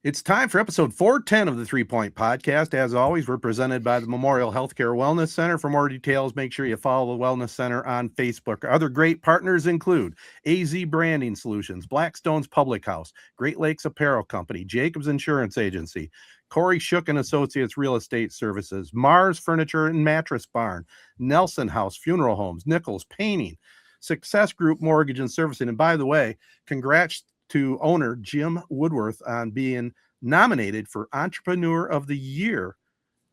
It's time for episode 410 of the 3 Point Podcast. As always, we're presented by the Memorial Healthcare Wellness Center. For more details, make sure you follow the Wellness Center on Facebook. Other great partners include AZee Branding Solutions, Blackstone's Public House, Great Lakes Apparel Company, Jacobs Insurance Agency, Kori Shook and Associates Real Estate Services, Mars Furniture and Mattress Barn, Nelson House Funeral Homes, Nichols Painting, Success Group Mortgage and Servicing. And by the way, congrats to owner Jim Woodworth on being nominated for Entrepreneur of the Year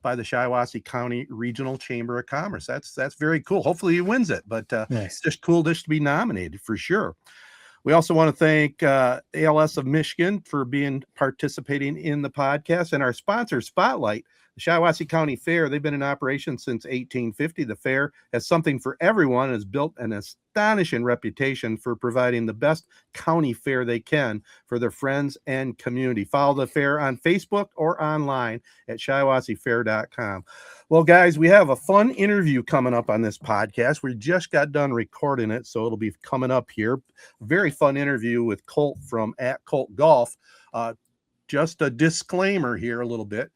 by the Shiawassee County Regional Chamber of Commerce. That's very cool. Hopefully he wins it, but Nice. just cool just to be nominated for sure. We also want to thank ALS of Michigan for participating in the podcast, and our sponsor, Spotlight, the Shiawassee County Fair. They've been in operation since 1850. The fair has something for everyone and has built an astonishing reputation for providing the best county fair they can for their friends and community. Follow the fair on Facebook or online at ShiawasseeFair.com. Well, guys, we have a fun interview coming up on this podcast. We just got done recording it, so it'll be coming up here. Very fun interview with Colt from Colt Golf. Just a disclaimer here a little bit.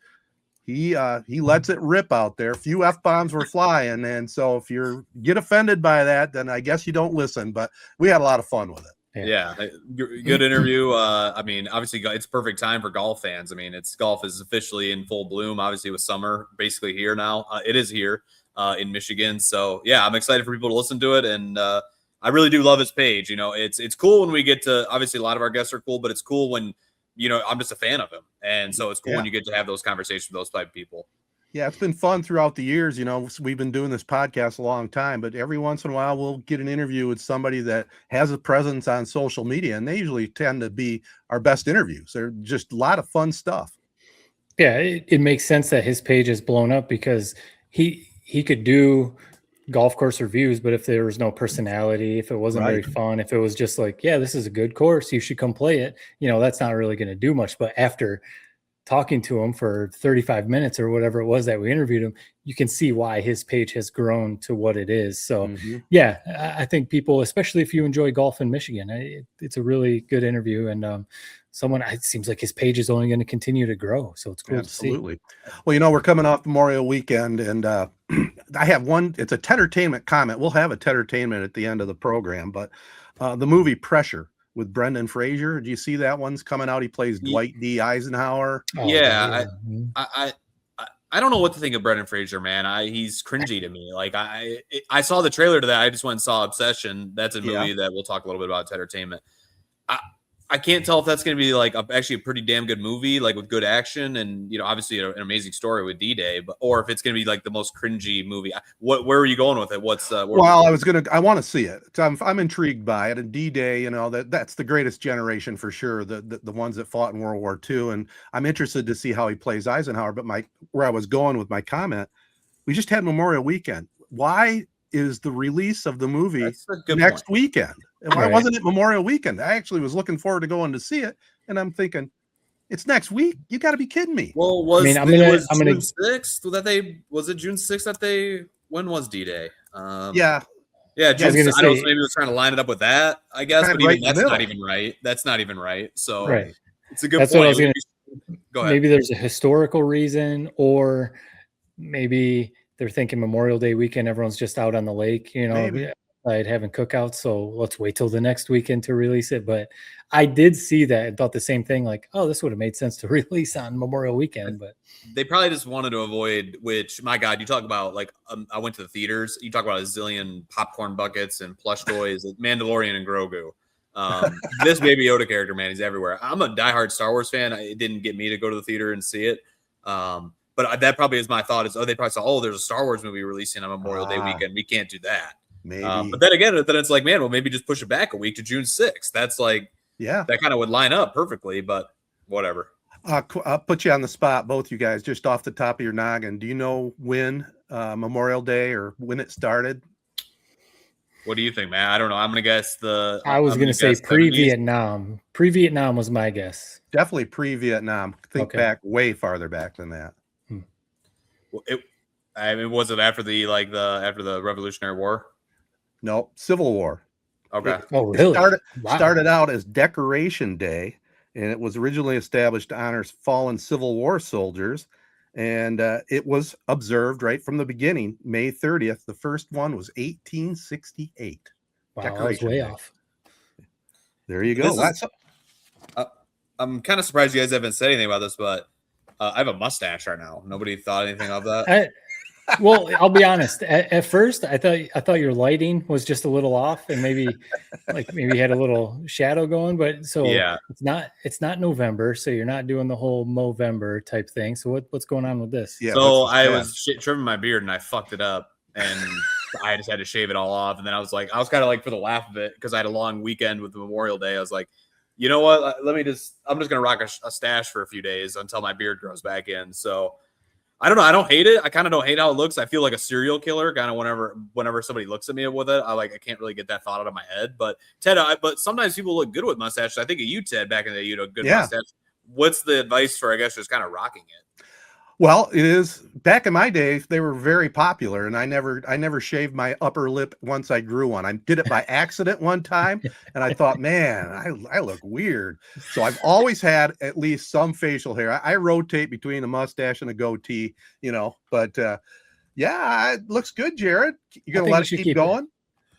He lets it rip out there. A few F-bombs were flying, and so if you get offended by that, then I guess you don't listen. But we had a lot of fun with it. Yeah, good interview. I mean, obviously, it's perfect time for golf fans. I mean, golf is officially in full bloom, obviously, with summer basically here now. It is here in Michigan. So, yeah, I'm excited for people to listen to it. And I really do love his page. You know, it's cool when we get to – obviously, a lot of our guests are cool, but it's cool when – you know, I'm just a fan of him. And so it's cool when you get to have those conversations with those type of people. Yeah, it's been fun throughout the years. You know, we've been doing this podcast a long time, but every once in a while we'll get an interview with somebody that has a presence on social media, and they usually tend to be our best interviews. They're just a lot of fun stuff. Yeah, it makes sense that his page is blown up because he could do golf course reviews, but if there was no personality, if it wasn't very fun, if it was just like, yeah, this is a good course, you should come play it, you know, that's not really going to do much. But after talking to him for 35 minutes or whatever it was that we interviewed him, you can see why his page has grown to what it is. So yeah, I think people, especially if you enjoy golf in Michigan, it's a really good interview. And it seems like his page is only going to continue to grow. So it's cool to see. Well, you know, we're coming off Memorial Weekend, and I have one, it's a Tedertainment comment. We'll have a Tedertainment at the end of the program, but the movie Pressure with Brendan Fraser. Do you see that one's coming out? He plays Dwight D. Eisenhower. Yeah. I don't know what to think of Brendan Fraser, man. He's cringy to me. Like I saw the trailer to that. I just went and saw Obsession. That's a movie that we'll talk a little bit about, Tedertainment. I can't tell if that's going to be like actually a pretty damn good movie, like with good action and, you know, obviously an amazing story with D-Day, or if it's going to be like the most cringy movie. Where are you going with it? I want to see it. I'm intrigued by it. And D-Day, you know, that's the greatest generation for sure. The ones that fought in World War II. And I'm interested to see how he plays Eisenhower. But where I was going with my comment, we just had Memorial Weekend. Why is the release of the movie next weekend? And why wasn't it Memorial Weekend? I actually was looking forward to going to see it, and I'm thinking, it's next week. You got to be kidding me. Well, was it June 6th that they? Was it June 6th that they? When was D-Day? Yeah, June 6th. I don't know, maybe we're trying to line it up with that. I guess, but even that's not even right. That's not even right. So it's a good point. What I was gonna, Go ahead. Maybe there's a historical reason, or maybe they're thinking Memorial Day weekend, everyone's just out on the lake, you know, having cookouts. So let's wait till the next weekend to release it. But I did see that and thought the same thing, like, oh, this would have made sense to release on Memorial Weekend. But they probably just wanted to avoid, which, my God, you talk about, like, I went to the theaters. You talk about a zillion popcorn buckets and plush toys, Mandalorian and Grogu. This Baby Yoda character, man, he's everywhere. I'm a diehard Star Wars fan. It didn't get me to go to the theater and see it. But that probably is my thought is, they probably saw, there's a Star Wars movie releasing on Memorial Day weekend. We can't do that. Maybe. But then again, it's like, man, well, maybe just push it back a week to June 6th. That's like, that kind of would line up perfectly, but whatever. I'll put you on the spot, both you guys, just off the top of your noggin. Do you know when Memorial Day or when it started? What do you think, man? I don't know. I'm going to guess I was going to say pre-Vietnam. Pre-Vietnam was my guess. Definitely pre-Vietnam. Think back, way farther back than that. Was it after the Revolutionary War? No, Civil War. Okay. Oh, really? Started out as Decoration Day, and it was originally established to honor fallen Civil War soldiers. And it was observed right from the beginning, May 30th. The first one was 1868. Wow, that was way off. There you go. I'm kind of surprised you guys haven't said anything about this, but I have a mustache right now. Nobody thought anything of that. Well, I'll be honest. At first, I thought your lighting was just a little off, and maybe you had a little shadow going. But so yeah, it's not November, so you're not doing the whole Movember type thing. So what's going on with this? Yeah, so I was trimming my beard and I fucked it up, and I just had to shave it all off. And then I was kind of like for the laugh of it, because I had a long weekend with Memorial Day. I was like, you know what? I'm just gonna rock a stash for a few days until my beard grows back in. So. I don't know. I don't hate it. I kind of don't hate how it looks. I feel like a serial killer kind of whenever somebody looks at me with it. I can't really get that thought out of my head. But Ted, but sometimes people look good with mustaches. I think of you, Ted, back in the day, you had a good mustache. What's the advice for, I guess, just kind of rocking it? Well, it is back in my day, they were very popular, and I never shaved my upper lip once I grew one. I did it by accident one time, and I thought, man, I look weird. So I've always had at least some facial hair. I rotate between a mustache and a goatee, but yeah, it looks good, Jared. You gonna let it keep going?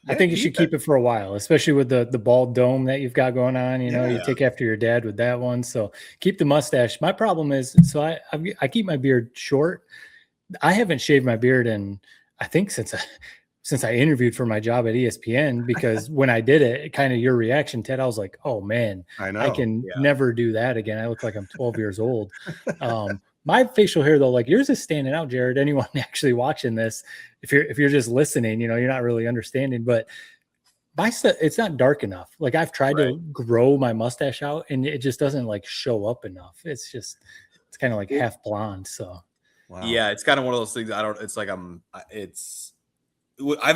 I think you should keep it for a while, especially with the bald dome that you've got going on. You take after your dad with that one. So keep the mustache. My problem is, so I keep my beard short. I haven't shaved my beard in, I think since I interviewed for my job at ESPN, because when I did it, kind of your reaction, Ted, I was like, oh man, I can never do that again. I look like I'm 12 years old. My facial hair, though, like yours is standing out, Jared. Anyone actually watching this, if you're just listening, you're not really understanding. But my stuff, it's not dark enough. Like I've tried to grow my mustache out, and it just doesn't show up enough. It's kind of like half blonde. So yeah, it's kind of one of those things. I've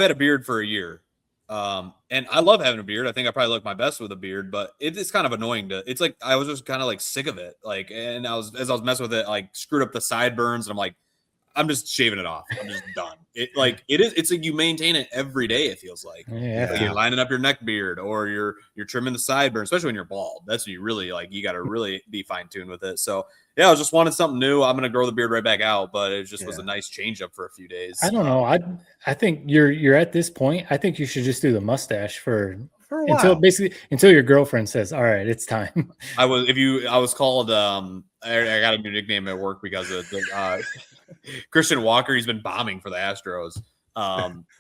had a beard for a year. And I love having a beard. I think I probably look my best with a beard, but it's kind of annoying it's like I was just kind of sick of it. And as I was messing with it, screwed up the sideburns, and I'm like, I'm just shaving it off. I'm just done. It's like you maintain it every day, it feels like. Yeah. You're lining up your neck beard, or you're trimming the sideburns, especially when you're bald. That's when you really you got to really be fine-tuned with it. So yeah, I was just wanting something new. I'm gonna grow the beard right back out, but it just was a nice change up for a few days. I don't know. I think you're at this point. I think you should just do the mustache for a while. Until your girlfriend says, all right, it's time. I was called I got a new nickname at work because of the Christian Walker. He's been bombing for the Astros.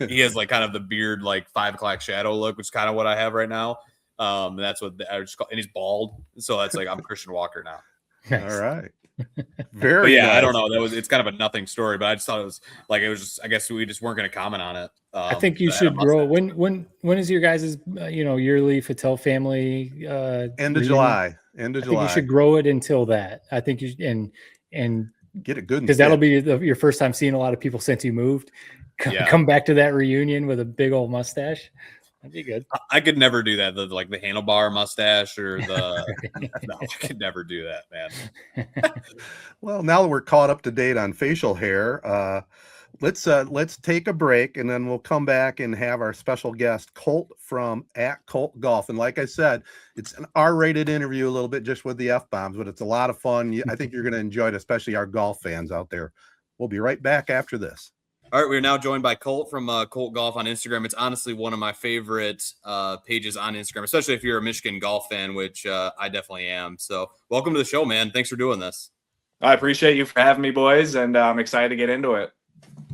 He has kind of the beard 5 o'clock shadow look, which is kind of what I have right now. And that's what I just call, and he's bald, so that's I'm Christian Walker now. Nice. All right. Very nice. I don't know. It's kind of a nothing story, but I just thought it was just, I guess we just weren't going to comment on it. I think you should grow. When is your guys' yearly Fattel family end of July? I think you should grow it until that. I think you and get it good, because that'll be your first time seeing a lot of people since you moved. Come back to that reunion with a big old mustache. That'd be good. I could never do that. The handlebar mustache or the no, I could never do that, man. Well, now that we're caught up to date on facial hair, let's take a break, and then we'll come back and have our special guest Colt from @Colt Golf. And like I said, it's an R-rated interview a little bit just with the F-bombs, but it's a lot of fun. I think you're going to enjoy it, especially our golf fans out there. We'll be right back after this. All right, we're now joined by Colt from Colt Golf on Instagram. It's honestly one of my favorite pages on Instagram, especially if you're a Michigan golf fan, which I definitely am. So welcome to the show, man. Thanks for doing this. I appreciate you for having me, boys, and I'm excited to get into it.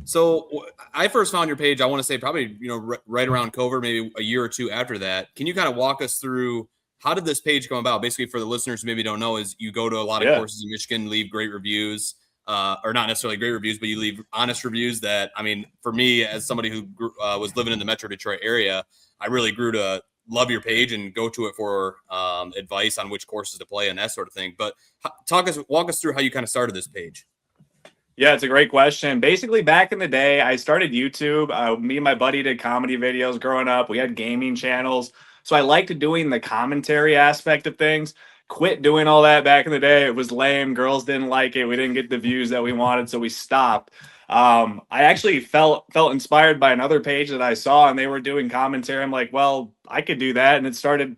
So I first found your page, I want to say probably, right around COVID, maybe a year or two after that. Can you kind of walk us through how did this page come about? Basically, for the listeners who maybe don't know, is you go to a lot of courses in Michigan, leave great reviews. Or not necessarily great reviews, but you leave honest reviews that, for me, as somebody who was living in the Metro Detroit area, I really grew to love your page and go to it for advice on which courses to play and that sort of thing. But walk us through how you kind of started this page. Yeah, it's a great question. Basically, back in the day, I started YouTube. Me and my buddy did comedy videos growing up. We had gaming channels. So I liked doing the commentary aspect of things. Quit doing all that back in the day. It was lame. Girls didn't like it. We didn't get the views that we wanted, so we stopped. I actually felt inspired by another page that I saw, and they were doing commentary. I'm like, well, I could do that. And it started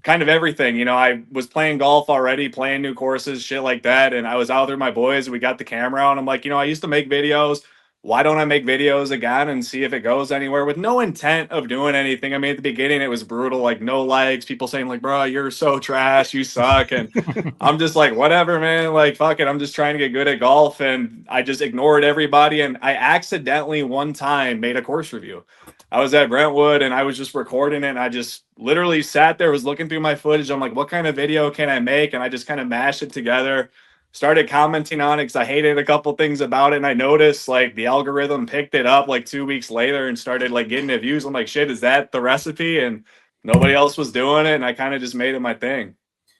kind of everything. You know, I was playing golf already, playing new courses, shit like that. And I was out there with my boys. We got the camera out. And I'm like, you know, I used to make videos. Why don't I make videos again and see if it goes anywhere, with no intent of doing anything? I mean, at the beginning, it was brutal, like no likes, people saying like, bro, you're so trash, you suck. And I'm just like, whatever, man, like, fuck it. I'm just trying to get good at golf. And I just ignored everybody. And I accidentally one time made a course review. I was at Brentwood and I was just recording it. And I just literally sat there, was looking through my footage. I'm like, what kind of video can I make? And I just kind of mashed it together, started commenting on it because I hated a couple things about it. And I noticed like the algorithm picked it up like 2 weeks later and started like getting the views. I'm like, shit, is that the recipe? And nobody else was doing it. And I kind of just made it my thing.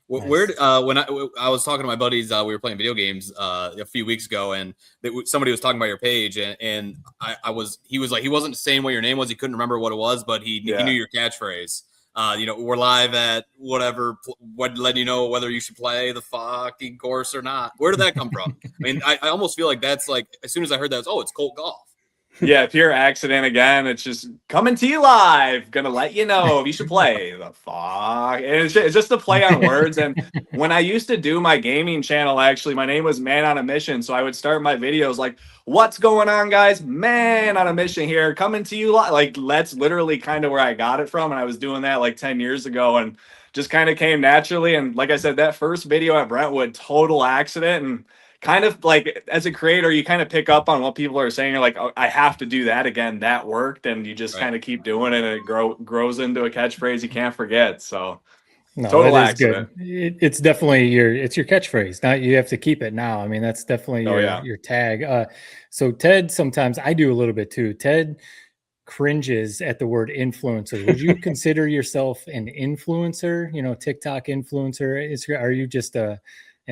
Where when I was talking to my buddies, we were playing video games a few weeks ago, and somebody was talking about your page, and he was like, he wasn't saying what your name was, he couldn't remember what it was, but he knew your catchphrase. You know, we're live at whatever, letting you know whether you should play the fucking course or not. Where did that come from? I mean, I almost feel like that's like, as soon as I heard that, it's Colt Golf. Yeah, pure accident again. It's just coming to you live. Gonna let you know if you should play the fuck. And it's just a play on words. And when I used to do my gaming channel, actually, my name was Man on a Mission. So I would start my videos like, what's going on, guys? Man on a mission here, coming to you live. Like, that's literally kind of where I got it from. And I was doing that like 10 years ago and just kind of came naturally. And like I said, that first video at Brentwood, total accident. And kind of like, as a creator, you kind of pick up on what people are saying. You're like, oh, I have to do that again. That worked. And you just kind of keep doing it, and it grows into a catchphrase you can't forget. So total accident. Good. It's definitely it's your catchphrase. Now you have to keep it now. I mean, that's definitely your tag. So Ted, sometimes I do a little bit too. Ted cringes at the word influencer. Would you consider yourself an influencer? You know, TikTok influencer? Are you just an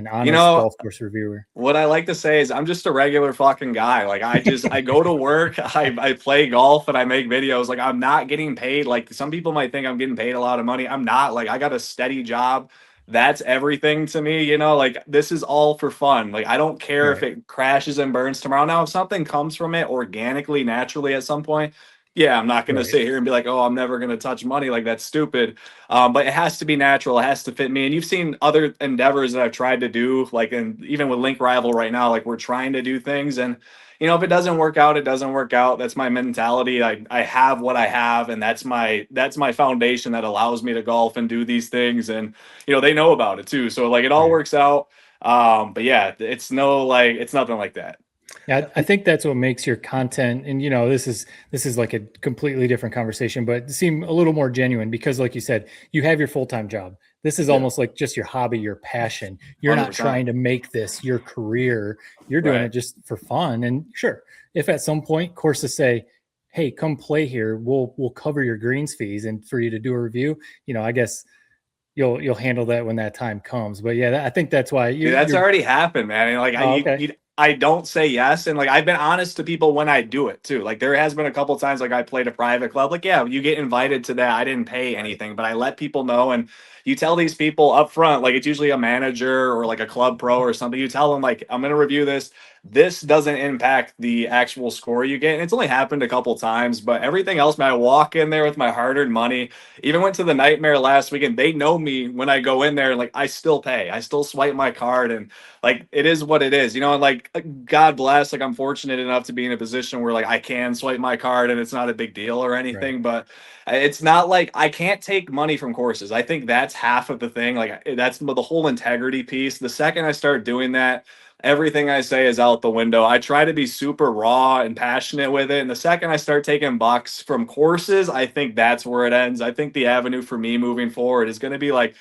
honest golf course reviewer? What I like to say is I'm just a regular fucking guy. Like I go to work, I play golf, and I make videos. Like, I'm not getting paid. Like, some people might think I'm getting paid a lot of money. I'm not. Like, I got a steady job. That's everything to me. You know, like, this is all for fun. Like, I don't care if it crashes and burns tomorrow. Now, if something comes from it organically, naturally at some point, yeah, I'm not going to sit here and be like, oh, I'm never going to touch money. Like, that's stupid. But it has to be natural. It has to fit me. And you've seen other endeavors that I've tried to do, like, and even with Link Rival right now, like, we're trying to do things. And, you know, if it doesn't work out, it doesn't work out. That's my mentality. I have what I have, and that's my foundation that allows me to golf and do these things. And, you know, they know about it too. So like, it all works out. But yeah, it's nothing like that. Yeah, I think that's what makes your content, and you know, this is like a completely different conversation, but seem a little more genuine because, like you said, you have your full-time job. This is almost like just your hobby, your passion. You're 100%. Not trying to make this your career. You're doing it just for fun. And sure, if at some point courses say, "Hey, come play here. We'll cover your greens fees," and for you to do a review, you know, I guess you'll handle that when that time comes. But yeah, I think that's why that's already happened, man. And like, I don't say yes. And like, I've been honest to people when I do it too. Like, there has been a couple of times, like, I played a private club. Like, yeah, you get invited to that. I didn't pay anything, but I let people know. And you tell these people up front, like, it's usually a manager or like a club pro or something. You tell them, like, I'm going to review this. This doesn't impact the actual score you get. And it's only happened a couple times, but everything else, man, I walk in there with my hard-earned money. Even went to the Nightmare last weekend. They know me when I go in there. Like, I still pay. I still swipe my card, and like, it is what it is, you know. And like, God bless, like, I'm fortunate enough to be in a position where like I can swipe my card and it's not a big deal or anything. But it's not like I can't take money from courses. I think that's half of the thing. Like, that's the whole integrity piece. The second I start doing that, everything I say is out the window. I try to be super raw and passionate with it. And the second I start taking bucks from courses, I think that's where it ends. I think the avenue for me moving forward is going to be like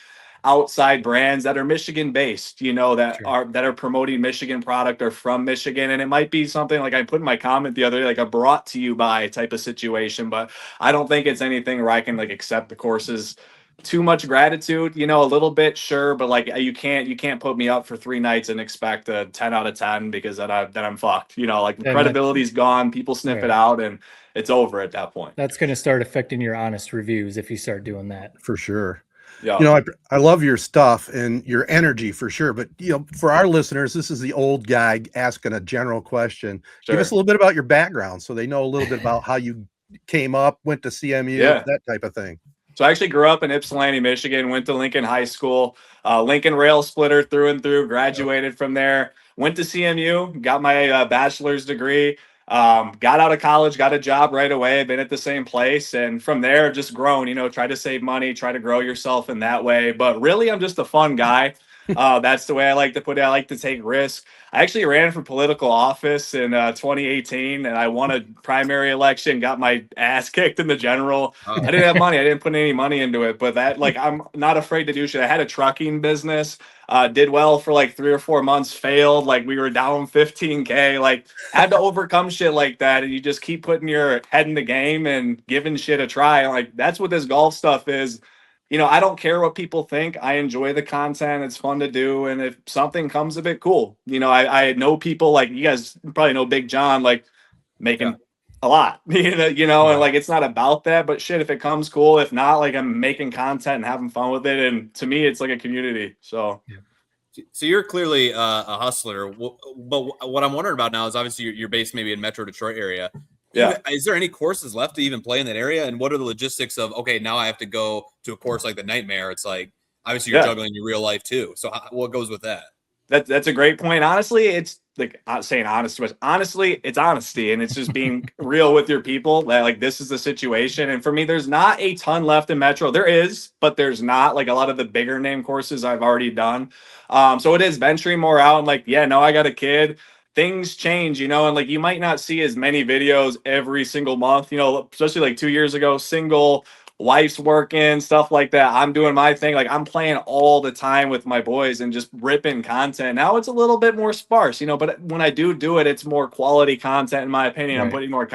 outside brands that are Michigan based, you know, that are promoting Michigan product or from Michigan. And it might be something like I put in my comment the other day, like a brought to you by type of situation, but I don't think it's anything where I can like accept the courses too much gratitude, you know, a little bit, sure, but like, you can't put me up for 3 nights and expect a 10 out of 10 because then I'm fucked, you know. Like, the credibility's gone, people sniff it out, and it's over at that point. That's going to start affecting your honest reviews if you start doing that. For sure. Yeah. You know, I love your stuff and your energy for sure. But, you know, for our listeners, this is the old guy asking a general question. Sure. Give us a little bit about your background so they know a little bit about how you came up, went to CMU, that type of thing. So I actually grew up in Ypsilanti, Michigan, went to Lincoln High School, Lincoln rail splitter through and through, graduated from there, went to CMU, got my bachelor's degree, got out of college, got a job right away, been at the same place. And from there, just grown, try to save money, try to grow yourself in that way. But really, I'm just a fun guy. That's the way I like to put it. I like to take risks. I actually ran for political office in 2018, and I won a primary election, got my ass kicked in the general. I didn't have money. I didn't put any money into it, but I'm not afraid to do shit. I had a trucking business, did well for like 3 or 4 months, failed. Like we were down 15K, like had to overcome shit like that. And you just keep putting your head in the game and giving shit a try. Like that's what this golf stuff is. I don't care what people think. I enjoy the content. It's fun to do. And if something comes of it, cool. I know people like you guys probably know Big John, like making a lot, and like, it's not about that, but shit, if it comes, cool. If not, like I'm making content and having fun with it. And to me, it's like a community. So, So you're clearly a hustler. But what I'm wondering about now is obviously you're based maybe in Metro Detroit area. Yeah. Is there any courses left to even play in that area? And what are the logistics of, okay, now I have to go to a course like the Nightmare. It's like, obviously you're juggling your real life too. So what goes with that? That's a great point. Honestly, it's like not saying honest, but honestly, it's honesty. And it's just being real with your people that like, this is the situation. And for me, there's not a ton left in Metro. There is, but there's not like a lot of the bigger name courses I've already done. So it is venturing more out and like, I got a kid. Things change, and like you might not see as many videos every single month, especially like 2 years ago, single, wife's working, stuff like that. I'm doing my thing. Like I'm playing all the time with my boys and just ripping content. Now it's a little bit more sparse, but when I do it, it's more quality content, in my opinion. Right. I'm putting more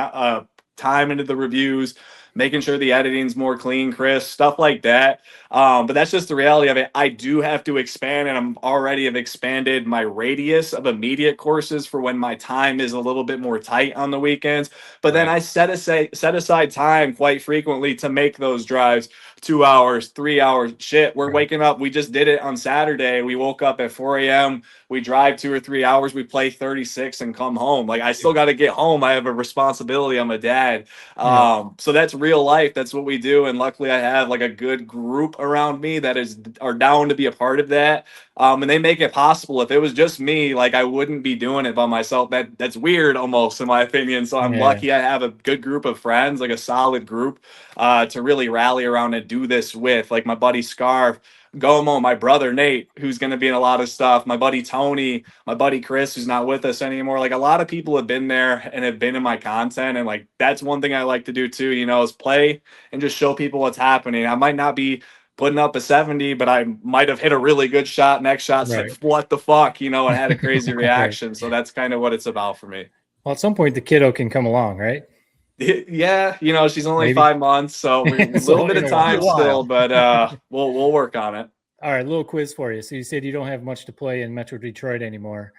time into the reviews, making sure the editing's more clean, crisp, stuff like that. But that's just the reality of it. I do have to expand, and I'm already have expanded my radius of immediate courses for when my time is a little bit more tight on the weekends. But then I set aside time quite frequently to make those drives. 2 hours, 3 hours. Shit, we're waking up. We just did it on Saturday. We woke up at 4 a.m. We drive 2 or 3 hours. We play 36 and come home. Like I still got to get home. I have a responsibility. I'm a dad. So that's real life. That's what we do. And luckily I have like a good group around me that are down to be a part of that. And they make it possible. If it was just me, like I wouldn't be doing it by myself. That's weird almost in my opinion. So I'm lucky I have a good group of friends, like a solid group to really rally around and do this with, like my buddy Scarf, Gomo, my brother Nate, who's going to be in a lot of stuff, my buddy Tony, my buddy Chris, who's not with us anymore. Like a lot of people have been there and have been in my content. And like, that's one thing I like to do too, is play and just show people what's happening. I might not be putting up a 70, but I might have hit a really good shot. Next shot, like, what the fuck, and had a crazy reaction. So that's kind of what it's about for me. Well, at some point the kiddo can come along, right? Yeah, she's only 5 months, so we're a little bit of time still, but we'll work on it. All right, little quiz for you. So you said you don't have much to play in Metro Detroit anymore.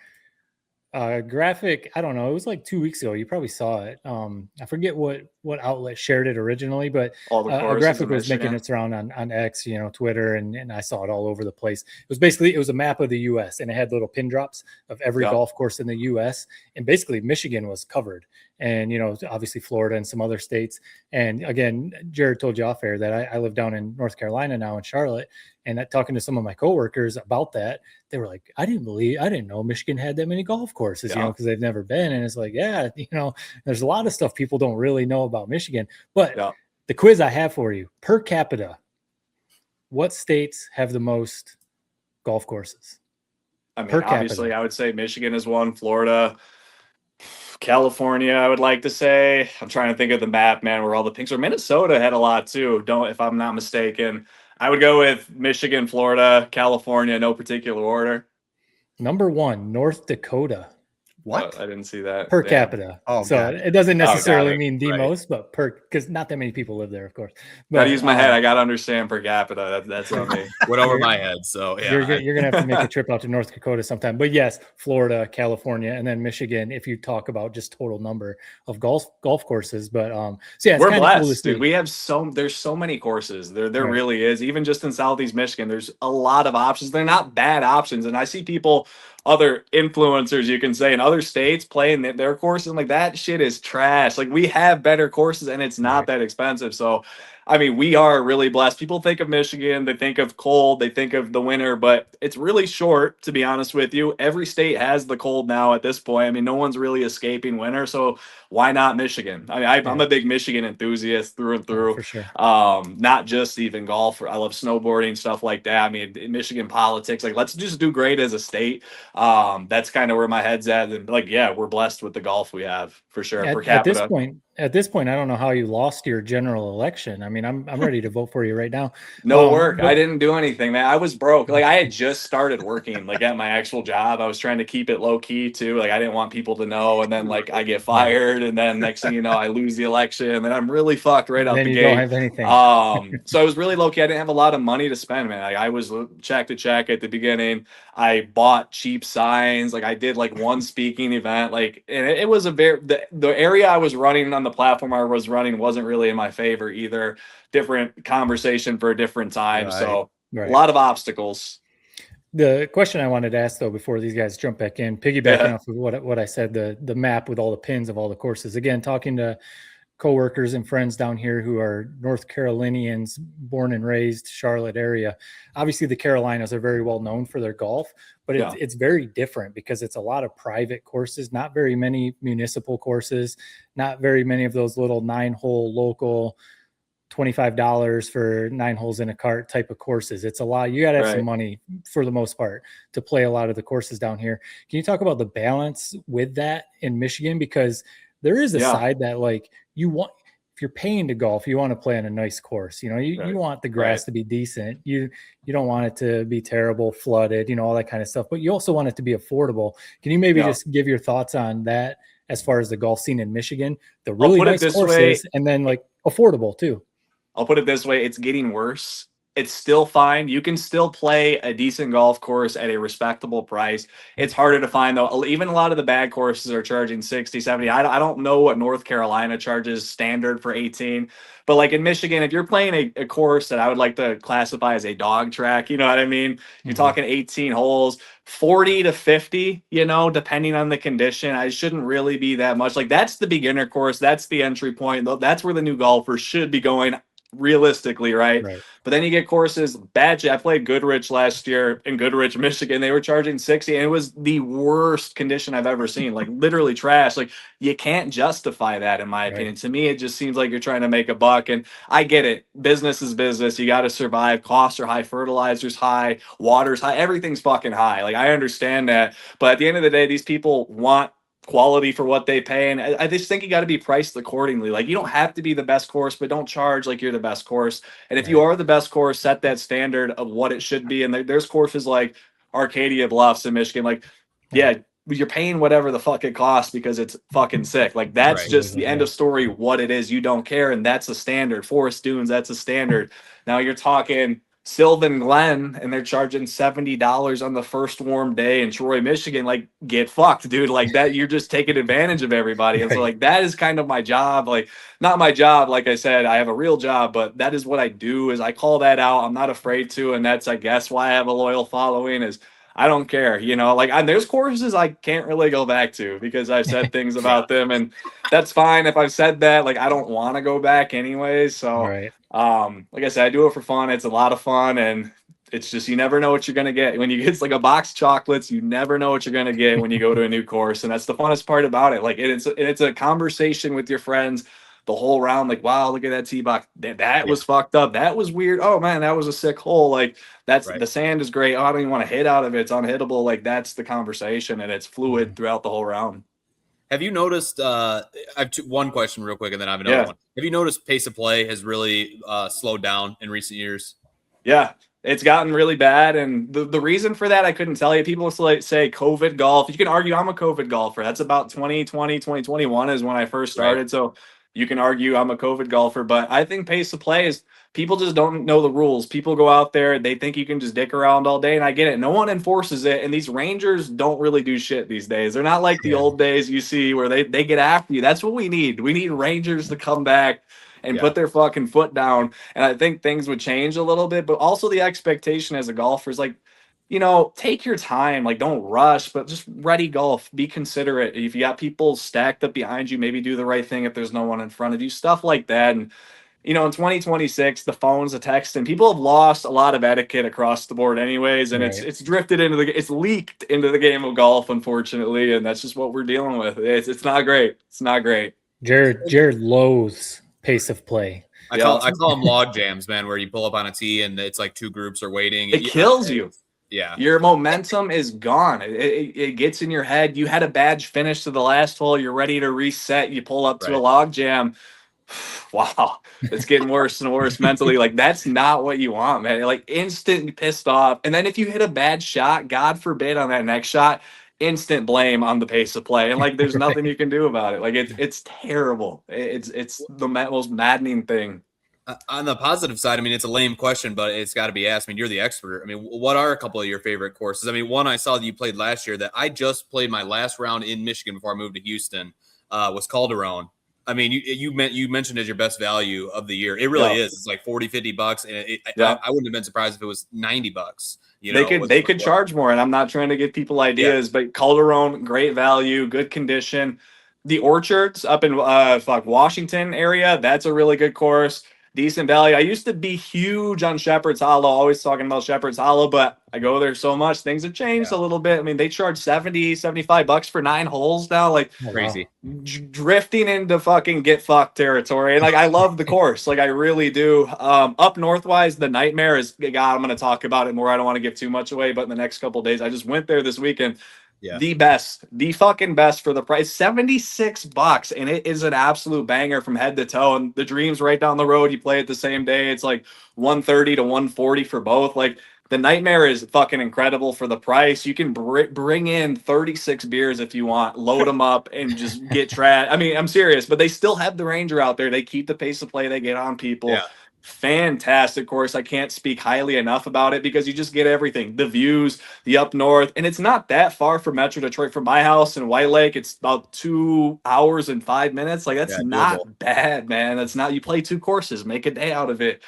Graphic, I don't know. It was like 2 weeks ago. You probably saw it. I forget what outlet shared it originally, but a graphic was making its round on X, Twitter, and I saw it all over the place. It was a map of the U.S. and it had little pin drops of every golf course in the U.S. and basically Michigan was covered, and obviously Florida and some other states. And again, Jared told you off air that I live down in North Carolina now in Charlotte, and talking to some of my coworkers about that, they were like, I didn't know Michigan had that many golf courses, because they've never been. And it's like, there's a lot of stuff people don't really know about Michigan. But the quiz I have for you, per capita, what states have the most golf courses? I mean, obviously, I would say Michigan is one, Florida, California, I would like to say. I'm trying to think of the map, man, where all the pinks are. Minnesota had a lot too, if I'm not mistaken. I would go with Michigan, Florida, California, no particular order. Number 1, North Dakota. What? I didn't see that. Per capita. Oh, so God. It doesn't necessarily mean the most, but because not that many people live there, of course. But, gotta use my head. I gotta understand per capita. That's on me. Went over my head. So yeah, you're gonna have to make a trip out to North Dakota sometime. But yes, Florida, California, and then Michigan. If you talk about just total number of golf courses, but so yeah, it's we're blessed, cool dude. We have there's so many courses. There really is. Even just in Southeast Michigan, there's a lot of options. They're not bad options, and I see people, other influencers, you can say, in other states playing their courses, and like that shit is trash. Like we have better courses and it's not that expensive. So I mean, we are really blessed. People think of Michigan, they think of cold, they think of the winter, but it's really short, to be honest with you. Every state has the cold now at this point. I mean, no one's really escaping winter, so why not Michigan? I mean, I'm a big Michigan enthusiast through and through. For sure. Not just even golf. I love snowboarding, stuff like that. I mean, in Michigan politics, like let's just do great as a state. That's kind of where my head's at. And like, yeah, we're blessed with the golf we have for sure. Per capita. At this point, I don't know how you lost your general election. I mean, I'm ready to vote for you right now. No work. I didn't do anything, man. I was broke. Like I had just started working like at my actual job. I was trying to keep it low key too. Like I didn't want people to know. And then like I get fired, and then next thing you know, I lose the election, and I'm really fucked right out the gate. Don't have anything. So I was really low key. I didn't have a lot of money to spend, man. Like I was check to check at the beginning. I bought cheap signs. Like I did like one speaking event. Like, and it was the area I was running on the platform I was running wasn't really in my favor either. Different conversation for a different time. Right. So a lot of obstacles. The question I wanted to ask though, before these guys jump back in, piggybacking off of what I said, the map with all the pins of all the courses, again, talking to coworkers and friends down here who are North Carolinians, born and raised Charlotte area. Obviously the Carolinas are very well known for their golf, but it's very different because it's a lot of private courses, not very many municipal courses, not very many of those little 9-hole local $25 for 9 holes in a cart type of courses. It's a lot. You got to have some money for the most part to play a lot of the courses down here. Can you talk about the balance with that in Michigan? Because there is a side that like you want, if you're paying to golf, you want to play on a nice course. You know, you want the grass to be decent. You don't want it to be terrible, flooded, you know, all that kind of stuff, but you also want it to be affordable. Can you maybe just give your thoughts on that as far as the golf scene in Michigan, the really nice courses and then like affordable too? I'll put it this way. It's getting worse. It's still fine. You can still play a decent golf course at a respectable price. It's harder to find though. Even a lot of the bad courses are charging 60, 70. I don't know what North Carolina charges standard for 18, but like in Michigan, if you're playing a course that I would like to classify as a dog track, you know what I mean? You're talking 18 holes, 40 to 50, you know, depending on the condition. I shouldn't really be that much. Like that's the beginner course. That's the entry point. That's where the new golfers should be going realistically, right? But then you get courses bad. I played Goodrich last year in Goodrich, Michigan. They were charging 60, and it was the worst condition I've ever seen, like literally trash. Like you can't justify that in my opinion. To me, it just seems like you're trying to make a buck, and I get it. Business is business. You got to survive. Costs are high, fertilizer's high, water's high, everything's fucking high. Like I understand that, but at the end of the day, these people want quality for what they pay, and I just think you got to be priced accordingly. Like you don't have to be the best course, but don't charge like you're the best course. And if you are the best course, set that standard of what it should be. And there's courses like Arcadia Bluffs in Michigan, like you're paying whatever the fuck it costs because it's fucking sick. Like that's just the end of story. What it is, you don't care, and that's a standard. Forest Dunes, that's a standard. Now you're talking Sylvan Glen, and they're charging $70 on the first warm day in Troy, Michigan. Like, get fucked, dude. Like that, you're just taking advantage of everybody. And so, like, that is kind of my job. Like, not my job. Like I said, I have a real job, but that is what I do. Is I call that out. I'm not afraid to, and that's, I guess, why I have a loyal following. Is I don't care, you know. Like, there's courses I can't really go back to because I've said things about them, and that's fine if I've said that. Like, I don't want to go back anyways. So, like I said, I do it for fun. It's a lot of fun, and it's just you never know what you're gonna get when you get like a box of chocolates. You never know what you're gonna get when you go to a new course, and that's the funnest part about it. Like, it's a conversation with your friends the whole round. Like, wow, look at that tee box. That was fucked up. That was weird. Oh man, that was a sick hole. Like that's the sand is great. Oh, I don't even want to hit out of it. It's unhittable. Like that's the conversation, and it's fluid throughout the whole round. Have you noticed? I have one question real quick, and then I have another one. Have you noticed pace of play has really slowed down in recent years? Yeah, it's gotten really bad, and the reason for that I couldn't tell you. People say COVID golf. You can argue I'm a COVID golfer. That's about 2020, 2021 is when I first started. So you can argue I'm a COVID golfer, but I think pace of play is people just don't know the rules. People go out there, they think you can just dick around all day, and I get it. No one enforces it, and these rangers don't really do shit these days. They're not like the old days you see where they get after you. That's what we need. We need rangers to come back and put their fucking foot down, and I think things would change a little bit, but also the expectation as a golfer is like, you know, take your time, like don't rush, but just ready golf, be considerate. If you got people stacked up behind you, maybe do the right thing if there's no one in front of you, stuff like that. And you know, in 2026, the phones, the text, and people have lost a lot of etiquette across the board anyways. And Right. it's drifted it's leaked into the game of golf, unfortunately. And that's just what we're dealing with. It's not great. It's not great. Jared loathes pace of play. I call them log jams, man, where you pull up on a tee and it's like two groups are waiting. It kills you. Yeah. Your momentum is gone. It gets in your head. You had a bad finish to the last hole. You're ready to reset. You pull up to a log jam. Wow, it's getting worse and worse mentally. Like, that's not what you want, man. Like, instant pissed off. And then if you hit a bad shot, God forbid, on that next shot, instant blame on the pace of play. And like, there's nothing you can do about it. Like, it's terrible. It's the most maddening thing. On the positive side, I mean, it's a lame question, but it's got to be asked. I mean, you're the expert. I mean, what are a couple of your favorite courses? I mean, one I saw that you played last year that I just played my last round in Michigan before I moved to Houston was Calderon. I mean, you mentioned as your best value of the year. It really is. It's like $40-$50, and I wouldn't have been surprised if it was $90. You know, they could charge more, and I'm not trying to give people ideas, but Calderon, great value, good condition. The Orchards up in Washington area, that's a really good course. Decent value. I used to be huge on Shepherd's Hollow, always talking about Shepherd's Hollow, but I go there so much. Things have changed a little bit. I mean, they charge $70-$75 for 9 holes now. Like, crazy. Drifting into fucking get fucked territory. And like, I love the course. Like, I really do. Up northwise, the Nightmare is, God, I'm going to talk about it more. I don't want to give too much away, but in the next couple of days, I just went there this weekend. Yeah. The fucking best for the price, $76, and it is an absolute banger from head to toe. And the Dream's right down the road. You play it the same day. It's like 130 to 140 for both. Like, the Nightmare is fucking incredible for the price. You can bring in 36 beers if you want, load them up, and just get trash. I mean, I'm serious, but they still have the Ranger out there. They keep the pace of play. They get on people. Yeah. Fantastic course. I can't speak highly enough about it because you just get everything, the views, the up north, and it's not that far from Metro Detroit. From my house in White Lake, it's about 2 hours and 5 minutes. Like, that's not bad, man. That's not, you play 2 courses, make a day out of it.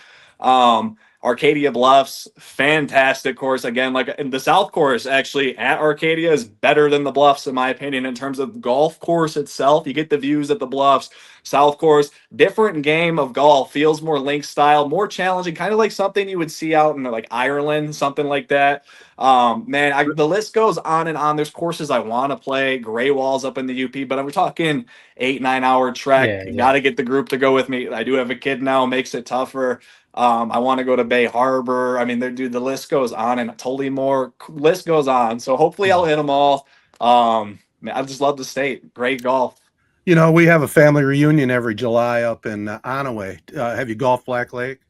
Arcadia Bluffs, fantastic course. Again, like, in the South course, actually, at Arcadia is better than the Bluffs, in my opinion, in terms of golf course itself. You get the views at the Bluffs. South course, different game of golf, feels more link style, more challenging, kind of like something you would see out in like Ireland, something like that. Man, the list goes on and on. There's courses I want to play, Gray Walls up in the UP, but I'm talking 8-9 hour trek. Got to get the group to go with me. I do have a kid now, makes it tougher. I want to go to Bay Harbor. I mean, the list goes on, and Tullamore, list goes on. So hopefully I'll hit them all. Man, I just love the state. Great golf. You know, we have a family reunion every July up in Onaway. Have you golfed Black Lake?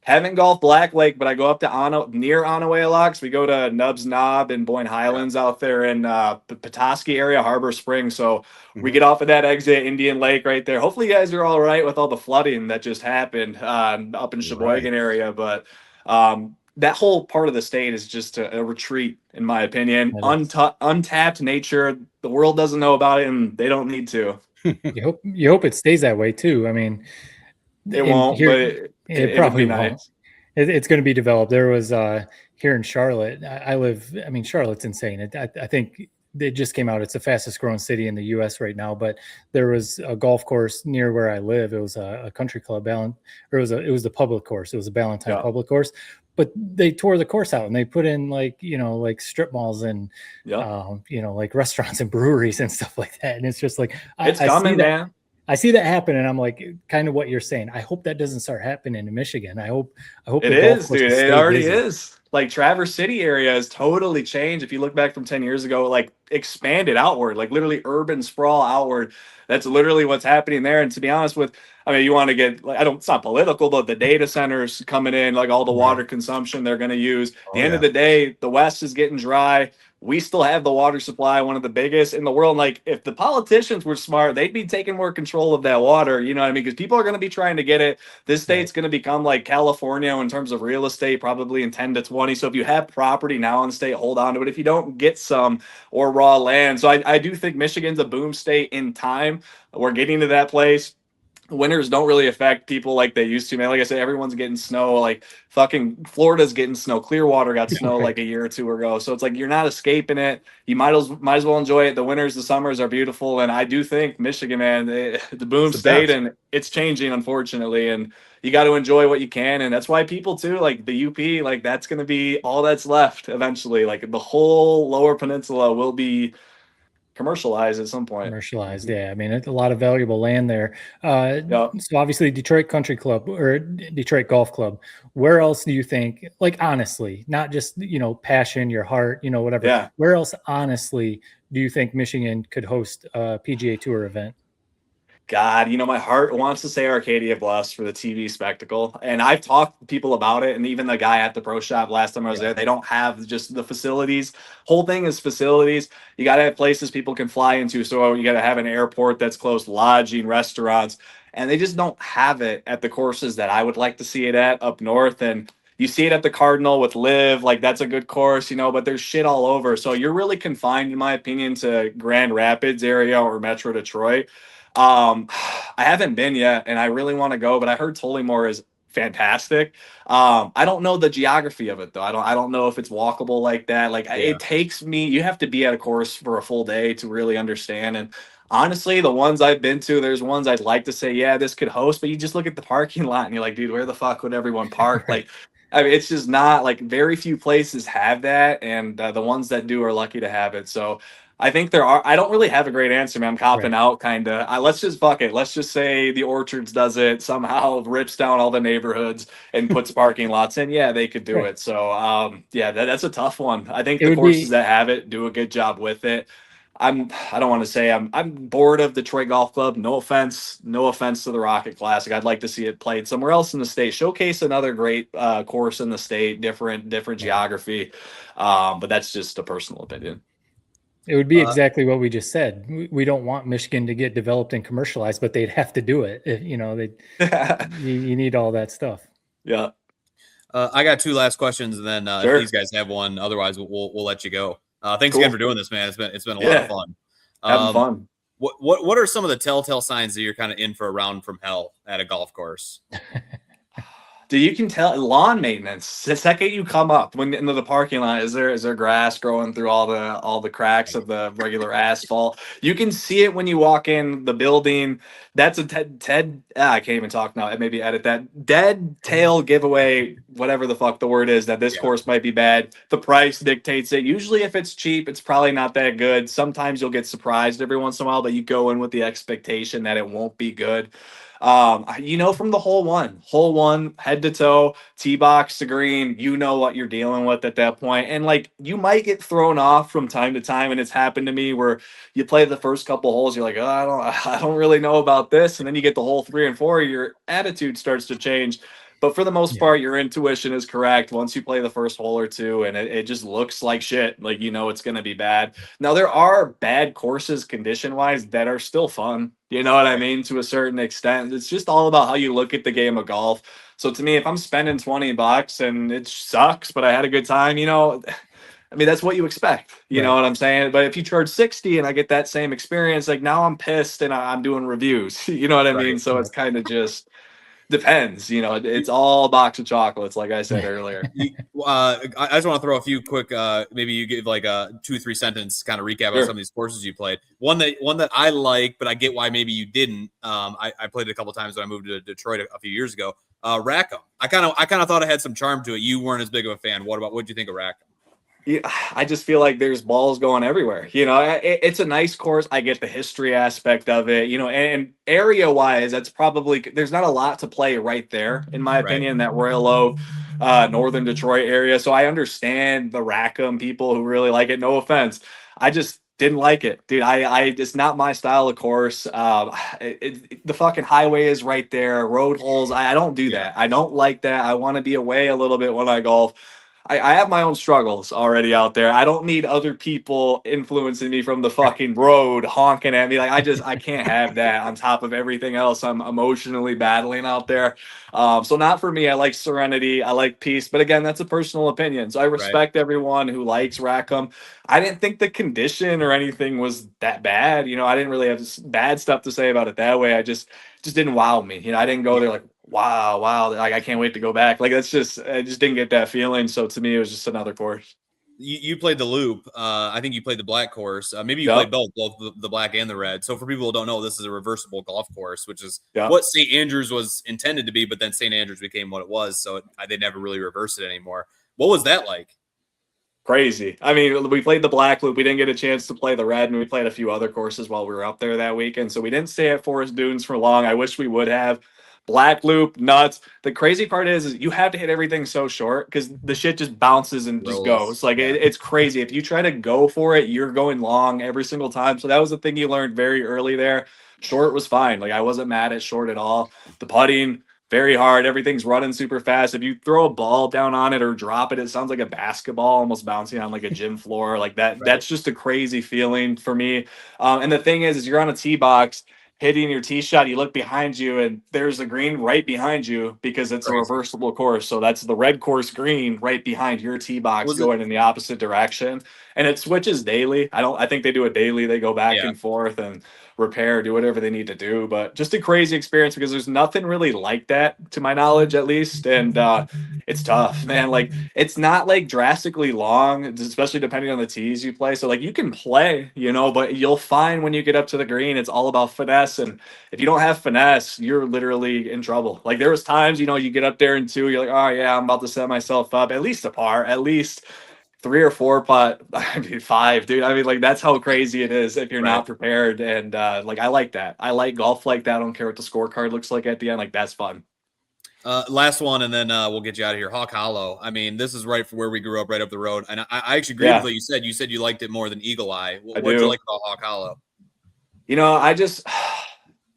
Haven't golfed Black Lake, but I go up to near Onaway a lot. We go to Nubs Knob and Boyne Highlands out there in Petoskey area, Harbor Springs. So we get off of that exit, Indian Lake right there. Hopefully you guys are all right with all the flooding that just happened up in Sheboygan area. But that whole part of the state is just a retreat, in my opinion. Untapped nature. The world doesn't know about it, and they don't need to. You hope it stays that way too. I mean, it won't, but it probably won't. Nice. It's going to be developed. There was here in Charlotte. Charlotte's insane. I think it just came out. It's the fastest growing city in the U.S. right now. But there was a golf course near where I live. It was a country club, it was the public course. It was a Ballantine public course. But they tore the course out and they put in like strip malls and like restaurants and breweries and stuff like that. And it's just like it's coming, man. I see that happen, and I'm like, kind of what you're saying. I hope that doesn't start happening in Michigan. I hope it is, dude. It already is. Like, Traverse City area has totally changed. If you look back from 10 years ago, like, expanded outward, like literally urban sprawl outward. That's literally what's happening there. And to be honest with, you want to get, like, it's not political, but the data centers coming in, like all the water consumption they're going to use. At the end of the day, the West is getting dry. We still have the water supply, one of the biggest in the world. Like, if the politicians were smart, they'd be taking more control of that water. You know what I mean? Because people are going to be trying to get it. This state's going to become like California in terms of real estate, probably in 10 to 20. So if you have property now in the state, hold on to it. If you don't, get some or raw land. So I do think Michigan's a boom state in time. We're getting to that place. winters don't really affect people like they used to, man. Like I said, everyone's getting snow. Like fucking Florida's getting snow. Clearwater got snow like a year or two ago. So it's like you're not escaping it. You might as well enjoy it. The winters, the summers are beautiful, and I do think Michigan, man, the boom state, and it's changing, unfortunately. And you got to enjoy what you can, and that's why people too, like the UP, like that's going to be all that's left eventually. Like the whole Lower Peninsula will be commercialized at some point. Commercialized, yeah. I mean, it's a lot of valuable land there. So obviously Detroit Country Club or Detroit Golf Club. Where else do you think, like honestly, not just, passion, your heart, whatever. Yeah. Where else honestly do you think Michigan could host a PGA Tour event? God, my heart wants to say Arcadia Bluffs for the TV spectacle. And I've talked to people about it. And even the guy at the pro shop last time I was there, they don't have just the facilities. Whole thing is facilities. You got to have places people can fly into. So you got to have an airport that's close, lodging, restaurants. And they just don't have it at the courses that I would like to see it at up north. And you see it at the Cardinal with Live, like that's a good course, but there's shit all over. So you're really confined, in my opinion, to Grand Rapids area or Metro Detroit. I haven't been yet, and I really want to go, but I heard Tullymore is fantastic. I don't know the geography of it though. I don't know if it's walkable like that. Like it takes me. You have to be at a course for a full day to really understand. And honestly, the ones I've been to, there's ones I'd like to say, yeah, this could host, but you just look at the parking lot and you're like, dude, where the fuck would everyone park? Like. I mean, it's just not like very few places have that, and the ones that do are lucky to have it. So I think there are. I don't really have a great answer, man. I'm copping out, kind of. Let's just fuck it. Let's just say the Orchards does it somehow, rips down all the neighborhoods and puts parking lots in. Yeah, they could do it. So, that's a tough one. I think the courses that have it do a good job with it. I don't want to say I'm bored of Detroit Golf Club. No offense to the Rocket Classic. I'd like to see it played somewhere else in the state. Showcase another great course in the state, different geography. But that's just a personal opinion. It would be exactly what we just said. We don't want Michigan to get developed and commercialized, but they'd have to do it. You need all that stuff. Yeah. I got two last questions, and then if these guys have one. Otherwise, we'll let you go. Thanks again for doing this, man. It's been a lot of fun. Having fun. What are some of the telltale signs that you're kind of in for a round from hell at a golf course? Dude, you can tell lawn maintenance. The second you come up into the parking lot, is there grass growing through all the cracks of the regular asphalt? You can see it when you walk in the building. That's a Ted. I can't even talk now. Maybe edit that. Dead tail giveaway, whatever the fuck the word is, that this course might be bad. The price dictates it. Usually, if it's cheap, it's probably not that good. Sometimes you'll get surprised every once in a while, but you go in with the expectation that it won't be good. From the hole one, head to toe, tee box to green, what you're dealing with at that point. And like, you might get thrown off from time to time. And it's happened to me where you play the first couple holes. You're like, oh, I don't really know about this. And then you get the hole 3 and 4, your attitude starts to change. But for the most part, your intuition is correct. Once you play the first hole or two and it just looks like shit, like, it's going to be bad. Now, there are bad courses condition-wise that are still fun. You know what I mean? To a certain extent. It's just all about how you look at the game of golf. So to me, if I'm spending $20 and it sucks, but I had a good time, that's what you expect. You know what I'm saying? But if you charge $60 and I get that same experience, like now I'm pissed and I'm doing reviews. You know what I mean? So it's kind of just... depends, it's all a box of chocolates, like I said earlier. I just want to throw a few quick, maybe you give like a 2-3 sentence kind of recap of some of these courses you played. One that I like, but I get why maybe you didn't. I played it a couple of times when I moved to Detroit a few years ago. Rackham. I kind of thought it had some charm to it. You weren't as big of a fan. What did you think of Rackham? Yeah, I just feel like there's balls going everywhere. It's a nice course. I get the history aspect of it, and area wise, that's probably, there's not a lot to play right there, in my opinion, that Royal Oak, northern Detroit area. So I understand the Rackham people who really like it. No offense. I just didn't like it, dude. It's not my style of course. The fucking highway is right there. Road holes. I don't do that. I don't like that. I want to be away a little bit when I golf. I have my own struggles already out there. I don't need other people influencing me from the fucking road, honking at me. Like I can't have that on top of everything else I'm emotionally battling out there. So not for me. I like serenity. I like peace. But again, that's a personal opinion. So I Right. respect everyone who likes Rackham. I didn't think the condition or anything was that bad. I didn't really have bad stuff to say about it that way. I just didn't wow me. I didn't go there like, wow, like I can't wait to go back. Like I just didn't get that feeling. So to me, it was just another course. You played the loop. I think you played the black course. Maybe you Yep. played both the black and the red. So for people who don't know, this is a reversible golf course, which is Yep. what St. Andrews was intended to be, but then St. Andrews became what it was. So they never really reversed it anymore. What was that like? Crazy. I mean, we played the black loop. We didn't get a chance to play the red, and we played a few other courses while we were up there that weekend. So we didn't stay at Forest Dunes for long. I wish we would have. Black loop, nuts. The crazy part is you have to hit everything so short because the shit just bounces and just goes. Like it's crazy. If you try to go for it, you're going long every single time. So that was the thing you learned very early there. Short was fine. Like I wasn't mad at short at all. The putting, very hard. Everything's running super fast. If you throw a ball down on it or drop it, it sounds like a basketball almost bouncing on like a gym floor. Like that. Right. That's just a crazy feeling for me. And the thing is you're on a tee box hitting your tee shot, you look behind you and there's a green right behind you because it's Crazy. a reversible course. So that's the red course green right behind your tee box going in the opposite direction. And it switches daily. I think they do it daily. They go back and forth and repair, do whatever they need to do. But just a crazy experience because there's nothing really like that to my knowledge, at least. And it's tough, man. Like it's not like drastically long, especially depending on the tees you play. So like you can play, but you'll find when you get up to the green, it's all about finesse. And if you don't have finesse, you're literally in trouble. Like there was times, you get up there in two, you're like, oh yeah, I'm about to set myself up at least a par, at least 3 or 4 putt. I mean 5, dude. I mean like that's how crazy it is if you're not prepared. And like I like that. I like golf like that. I don't care what the scorecard looks like at the end. Like that's fun. Last one, and then we'll get you out of here. Hawk Hollow. I mean, this is right for where we grew up, right up the road. And I actually agree with what you said. You said you liked it more than Eagle Eye. What did you like about Hawk Hollow?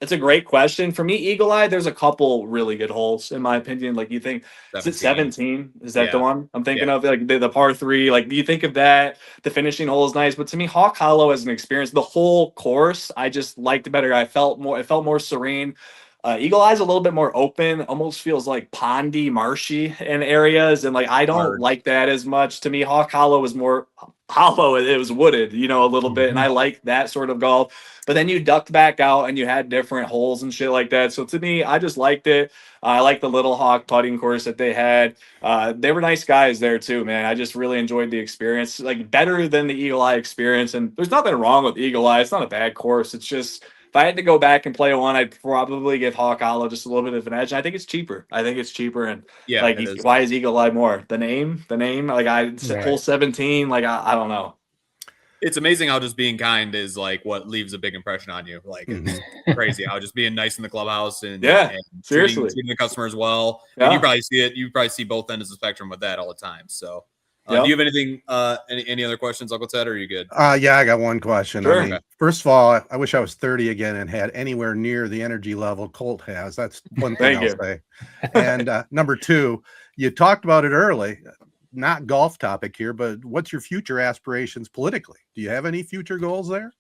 It's a great question. For me, Eagle Eye, there's a couple really good holes, in my opinion. Like you think, is it 17? Is that the one I'm thinking of? Like the par 3, like you think of that, the finishing hole is nice. But to me, Hawk Hollow as an experience, the whole course, I just liked better. It felt more serene. Eagle Eye's a little bit more open, almost feels like pondy, marshy in areas. And like, I don't like that as much. To me, Hawk Hollow was more hollow. It was wooded, a little bit. And I like that sort of golf. But then you ducked back out and you had different holes and shit like that. So to me, I just liked it. I like the Little Hawk putting course that they had. They were nice guys there too, man. I just really enjoyed the experience, like better than the Eagle Eye experience. And there's nothing wrong with Eagle Eye. It's not a bad course. It's just, if I had to go back and play one, I'd probably give Hawk Hollow just a little bit of an edge. And I think it's cheaper. And why is Eagle Eye more? The name, like hole 17, like I don't know. It's amazing how just being kind is like what leaves a big impression on you. Like it's crazy how just being nice in the clubhouse and seriously treating the customer as well. And you probably see it. You probably see both ends of the spectrum with that all the time. So do you have anything, any other questions, Uncle Ted, or are you good? Yeah, I got one question. Sure. I mean, first of all, I wish I was 30 again and had anywhere near the energy level Colt has. That's one thing I'll say. And number 2, you talked about it early, not golf topic here, but what's your future aspirations politically? Do you have any future goals there?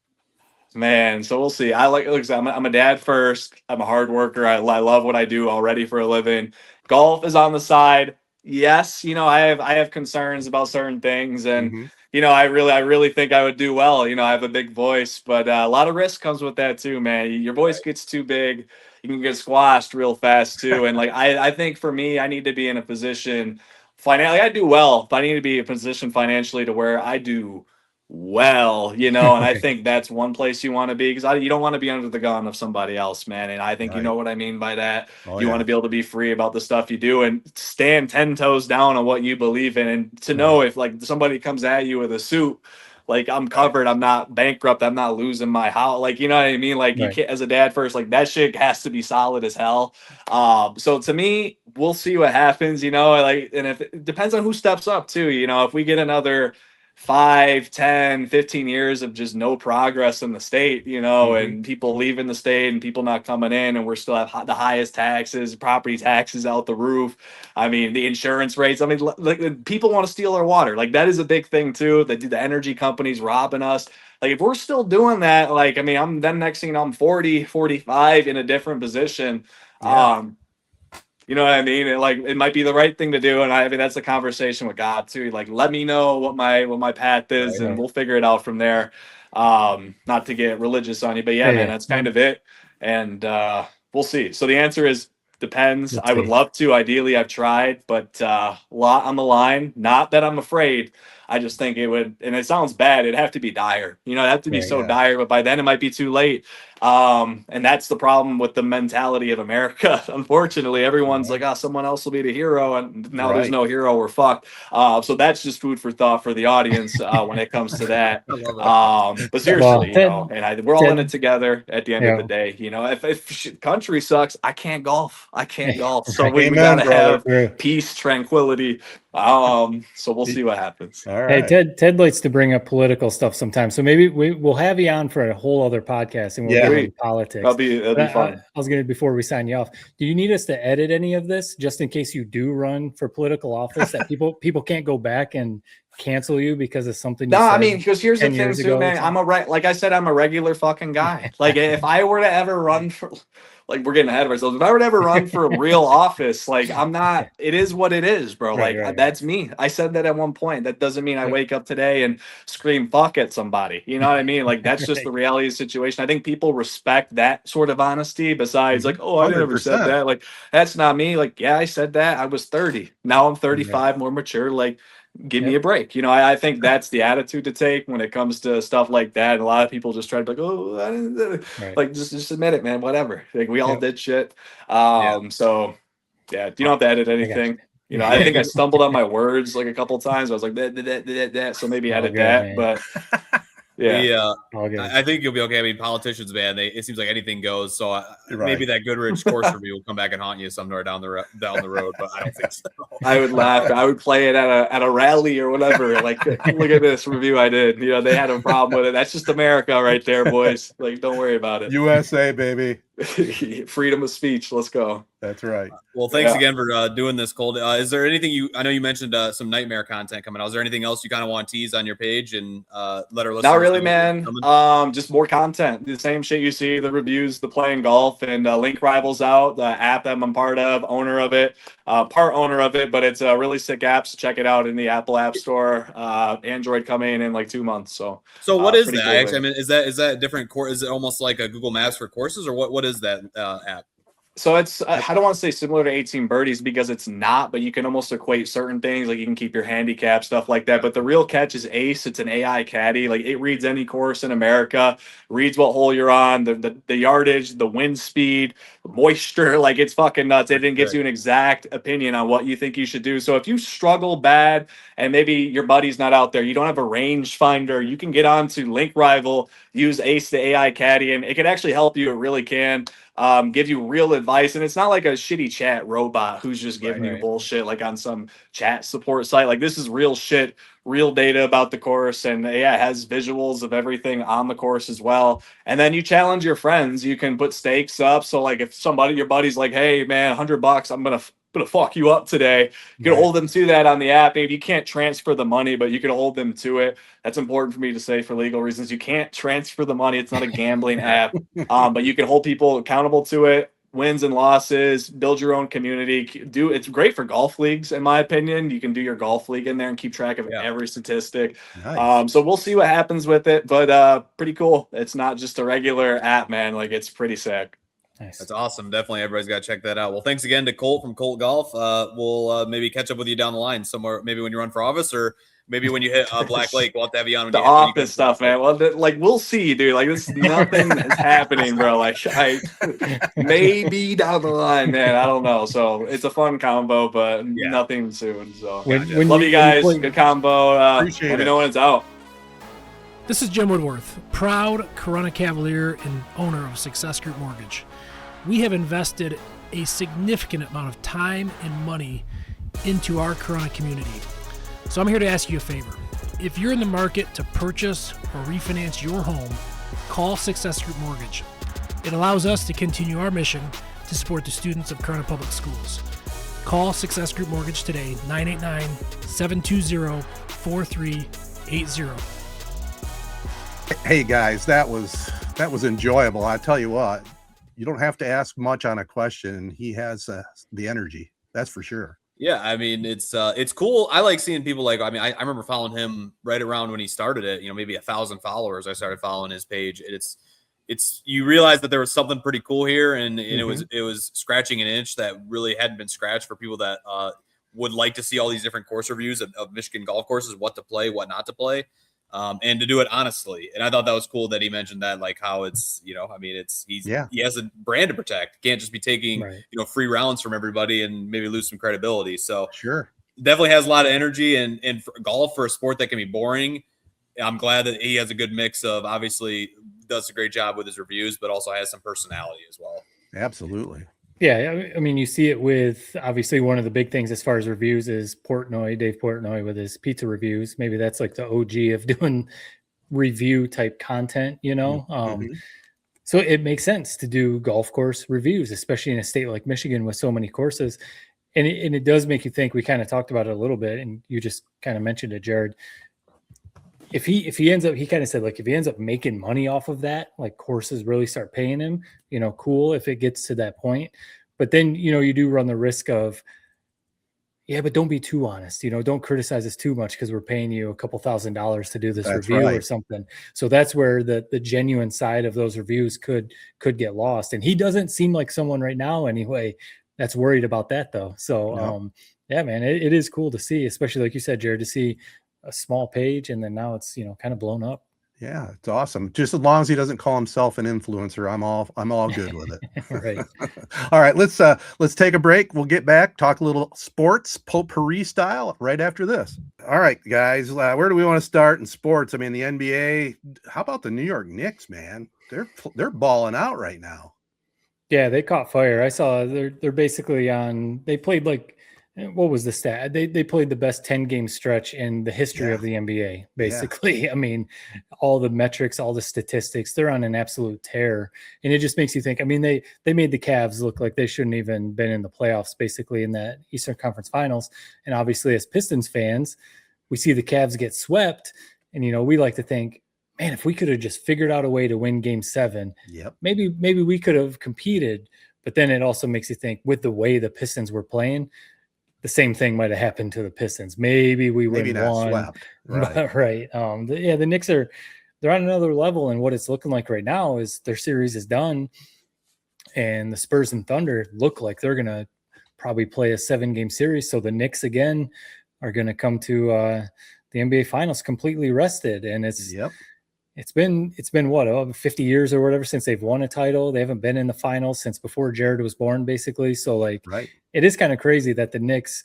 Man, so we'll see. I'm a dad first. I'm a hard worker. I love what I do already for a living. Golf is on the side. Yes, I have concerns about certain things, and I really think I would do well. I have a big voice, but a lot of risk comes with that too, man. Your voice gets too big, you can get squashed real fast too. And like I think for me, I need to be in a position financially. I do well, but I need to be in a position financially to where I do well, and I think that's one place you want to be, because you don't want to be under the gun of somebody else, man. And I think you know what I mean by that. You want to be able to be free about the stuff you do and stand 10 toes down on what you believe in, and to know if like somebody comes at you with a suit, like I'm covered, I'm not bankrupt, I'm not losing my house, like you know what I mean, like you can't, as a dad first, like that shit has to be solid as hell. So to me, we'll see what happens, like, and if it depends on who steps up too, if we get another 5, 10, 15 years of just no progress in the state, and people leaving the state and people not coming in, and we're still have the highest taxes, property taxes out the roof. I mean, the insurance rates. I mean, like, people want to steal our water. Like, that is a big thing too. The energy companies robbing us. Like, if we're still doing that, like, I mean, next thing you know, I'm 40, 45 in a different position. Yeah. You know what I mean? It might be the right thing to do. And I mean, that's a conversation with God too. Like, let me know what my path is, and we'll figure it out from there. Not to get religious on you, but yeah, man, that's kind of it. And we'll see. So the answer is depends. I would love to. Ideally, I've tried, but a lot on the line. Not that I'm afraid. I just think it would, and it sounds bad, it'd have to be dire. It'd have to be dire, but by then it might be too late. And that's the problem with the mentality of America. Unfortunately, everyone's like, someone else will be the hero, and now there's no hero, we're fucked. So that's just food for thought for the audience when it comes to that. But seriously, we're all in it together at the end of the day. If country sucks, I can't golf. So we gotta have peace, tranquility. So we'll see what happens. All right. Hey, Ted likes to bring up political stuff sometimes, so maybe we'll have you on for a whole other podcast, and we'll get into politics. That'll be fun. I was gonna, before we sign you off, do you need us to edit any of this just in case you do run for political office, that people can't go back and cancel you because of something? No, I mean, because here's the thing too, man. Like I said, I'm a regular fucking guy. Like, if I were to ever run for, like, we're getting ahead of ourselves. If I were to ever run for a real office, like, I'm not, it is what it is, bro. That's me. I said that at one point. That doesn't mean I wake up today and scream fuck at somebody. You know what I mean? Like, that's just the reality of the situation. I think people respect that sort of honesty besides like, oh, I never said that. Like, that's not me. Like, yeah, I said that. I was 30. Now I'm 35, more mature. Like, give me a break. I think that's the attitude to take when it comes to stuff like that. And a lot of people just try to be like, oh, I didn't, like, just admit it, man, whatever. Like, we all did shit. So yeah, you don't have to edit anything. I think I stumbled on my words like a couple times. I was like, that. So maybe edit that. Man. But yeah, I think you'll be okay. I mean, politicians, man, it seems like anything goes. So maybe that Goodrich course review will come back and haunt you somewhere down the road. But I don't think so. I would laugh. I would play it at a rally or whatever. Like, look at this review I did. They had a problem with it. That's just America right there, boys. Like, don't worry about it. USA, baby. Freedom of speech. Let's go. That's right. Well, thanks again for doing this, Colt. Is there anything I know you mentioned some nightmare content coming out. Is there anything else you kind of want to tease on your page and let our listeners? Not really, man. Just more content. The same shit you see, the reviews, the playing golf, and Link Rivals out, the app that I'm part of, owner of it, part owner of it, but it's a really sick app. So check it out in the Apple App Store. Android coming in like 2 months. So what is that? Cool, actually, I mean, is that a different course? Is it almost like a Google Maps for courses, or what is that app? So it's, I don't want to say similar to 18 Birdies because it's not, but you can almost equate certain things. Like, you can keep your handicap, stuff like that. But the real catch is Ace. It's an AI caddy. Like, it reads any course in America, reads what hole you're on, the yardage, the wind speed, moisture. Like, it's fucking nuts. It gives you an exact opinion on what you think you should do. So if you struggle bad and maybe your buddy's not out there, you don't have a range finder, you can get on to Link Rival, use Ace the AI caddy, and it can actually help you. It really can. Give you real advice, and it's not like a shitty chat robot who's just giving you bullshit like on some chat support site. Like, this is real shit, real data about the course, and it has visuals of everything on the course as well. And then you challenge your friends. You can put stakes up. So, like, if your buddy's like, hey man, $100, I'm gonna fuck you up today, you can hold them to that on the app. Maybe you can't transfer the money, but you can hold them to it. That's important for me to say for legal reasons. You can't transfer the money. It's not a gambling app, but you can hold people accountable to it. Wins and losses, build your own community. It's great for golf leagues, in my opinion. You can do your golf league in there and keep track of every statistic. Nice. So we'll see what happens with it, but pretty cool. It's not just a regular app, man. Like, it's pretty sick. Nice. That's awesome. Definitely, everybody's got to check that out. Well, thanks again to Colt from Colt Golf. We'll maybe catch up with you down the line somewhere, maybe when you run for office, or maybe when you hit Black Lake. We'll have to have you on. The office stuff, man. Well, we'll see, dude. Like, this, nothing is happening, bro. Like, maybe down the line, man. I don't know. So it's a fun combo, but nothing soon. So love you guys. Good combo. Appreciate let me know when it's out. This is Jim Woodworth, proud Corunna Cavalier and owner of Success Group Mortgage. We have invested a significant amount of time and money into our Corunna community. So I'm here to ask you a favor. If you're in the market to purchase or refinance your home, call Success Group Mortgage. It allows us to continue our mission to support the students of Corunna Public Schools. Call Success Group Mortgage today, 989-720-4380. Hey guys, that was enjoyable. I tell you what, you don't have to ask much on a question. He has the energy. That's for sure. Yeah, I mean, it's cool. I like seeing people like, I mean, I remember following him right around when he started it, maybe 1,000 followers. I started following his page. It's you realize that there was something pretty cool here, and it was scratching an itch that really hadn't been scratched for people that would like to see all these different course reviews of Michigan golf courses, what to play, what not to play. And to do it honestly. And I thought that was cool that he mentioned that, like how it's, he has a brand to protect. Can't just be taking, free rounds from everybody and maybe lose some credibility. So sure, definitely has a lot of energy, and for golf, for a sport that can be boring, I'm glad that he has a good mix of, obviously does a great job with his reviews, but also has some personality as well. Absolutely. Yeah, I mean, you see it with, obviously, one of the big things as far as reviews is Dave Portnoy with his pizza reviews. Maybe that's like the OG of doing review type content, So it makes sense to do golf course reviews, especially in a state like Michigan with so many courses. And it does make you think. We kind of talked about it a little bit, and you just kind of mentioned it, Jared. If he ends up, he kind of said, like, if he ends up making money off of that, like courses really start paying him, cool if it gets to that point. But then, you do run the risk of, but don't be too honest, don't criticize us too much because we're paying you a couple $1,000s to do this review or something. So that's where the genuine side of those reviews could get lost. And he doesn't seem like someone right now anyway that's worried about that though. So, man, it is cool to see, especially like you said, Jared, to see a small page, and then now it's kind of blown up. Yeah, it's awesome. Just as long as he doesn't call himself an influencer, I'm all good with it. Right. All right, let's take a break. We'll get back, talk a little sports potpourri style right after this. All right, guys, where do we want to start in sports? I mean, the NBA. How about the New York Knicks, man? They're balling out right now. Yeah, they caught fire. I saw they're basically on. They played like, what was the stat? They played the best 10-game stretch in the history of the NBA, basically. Yeah. I mean, all the metrics, all the statistics, they're on an absolute tear. And it just makes you think, I mean, they made the Cavs look like they shouldn't even been in the playoffs, basically, in that Eastern Conference Finals. And obviously, as Pistons fans, we see the Cavs get swept. And, we like to think, man, if we could have just figured out a way to win Game 7, maybe we could have competed. But then it also makes you think, with the way the Pistons were playing, the same thing might have happened to the Pistons. Maybe we wouldn't won. Swept. Right. Right. The Knicks they're on another level, and what it's looking like right now is their series is done, and the Spurs and Thunder look like they're gonna probably play a 7-game series. So the Knicks again are gonna come to the NBA Finals completely rested, and it's been what, 50 years or whatever since they've won a title. They haven't been in the finals since before Jared was born, basically. So it is kind of crazy that the Knicks,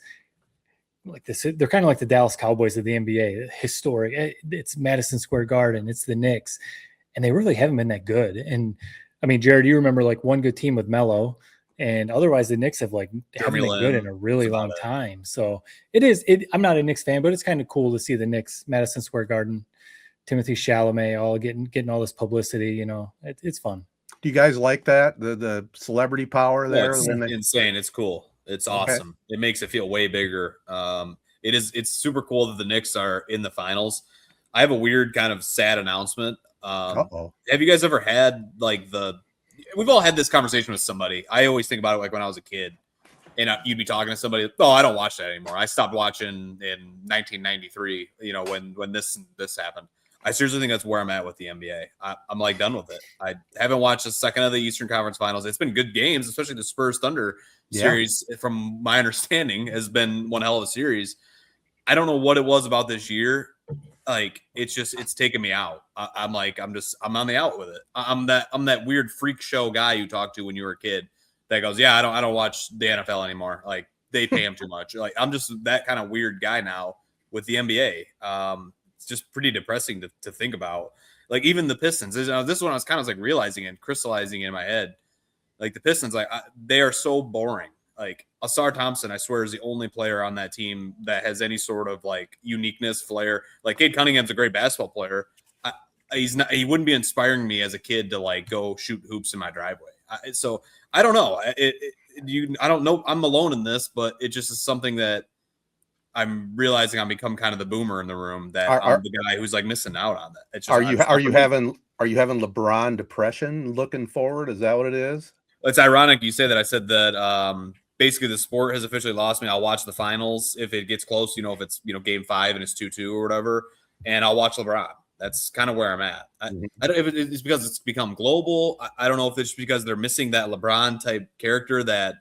like this, they're kind of like the Dallas Cowboys of the NBA, historic. It's Madison Square Garden, it's the Knicks, and they really haven't been that good. And I mean, Jared, you remember like one good team with Melo, and otherwise the Knicks haven't been good in a really long time. So I'm not a Knicks fan, but it's kind of cool to see the Knicks, Madison Square Garden, Timothy Chalamet, all getting all this publicity. It's fun. Do you guys like that? The celebrity power there? It's insane. It's cool. It's awesome. It makes it feel way bigger. It's super cool that the Knicks are in the finals. I have a weird kind of sad announcement. Have you guys ever had we've all had this conversation with somebody. I always think about it like when I was a kid, and you'd be talking to somebody. Oh, I don't watch that anymore. I stopped watching in 1993. When this happened. I seriously think that's where I'm at with the NBA. I'm like done with it. I haven't watched a second of the Eastern Conference Finals. It's been good games, especially the Spurs Thunder series. From my understanding, has been one hell of a series. I don't know what it was about this year. Like it's taken me out. I'm on the out with it. I'm that weird freak show guy you talked to when you were a kid that goes, I don't watch the NFL anymore. Like they pay him too much. Like I'm just that kind of weird guy now with the NBA. It's just pretty depressing to think about. Like even the Pistons, this is when I was kind of like realizing and crystallizing in my head. Like the Pistons, they are so boring. Like Asar Thompson, I swear, is the only player on that team that has any sort of like uniqueness, flair. Like Cade Cunningham's a great basketball player. He's not. He wouldn't be inspiring me as a kid to like go shoot hoops in my driveway. So I don't know. I don't know. I'm alone in this, but it just is something that I'm realizing I'm become kind of the boomer in the room. That I'm the guy who's like missing out on that. It's just, are you having LeBron depression looking forward? Is that what it is? It's ironic you say that. I said that basically the sport has officially lost me. I'll watch the finals if it gets close. If it's game 5 and it's 2-2 or whatever, and I'll watch LeBron. That's kind of where I'm at. I don't if it's because it's become global. I don't know if it's because they're missing that LeBron type character that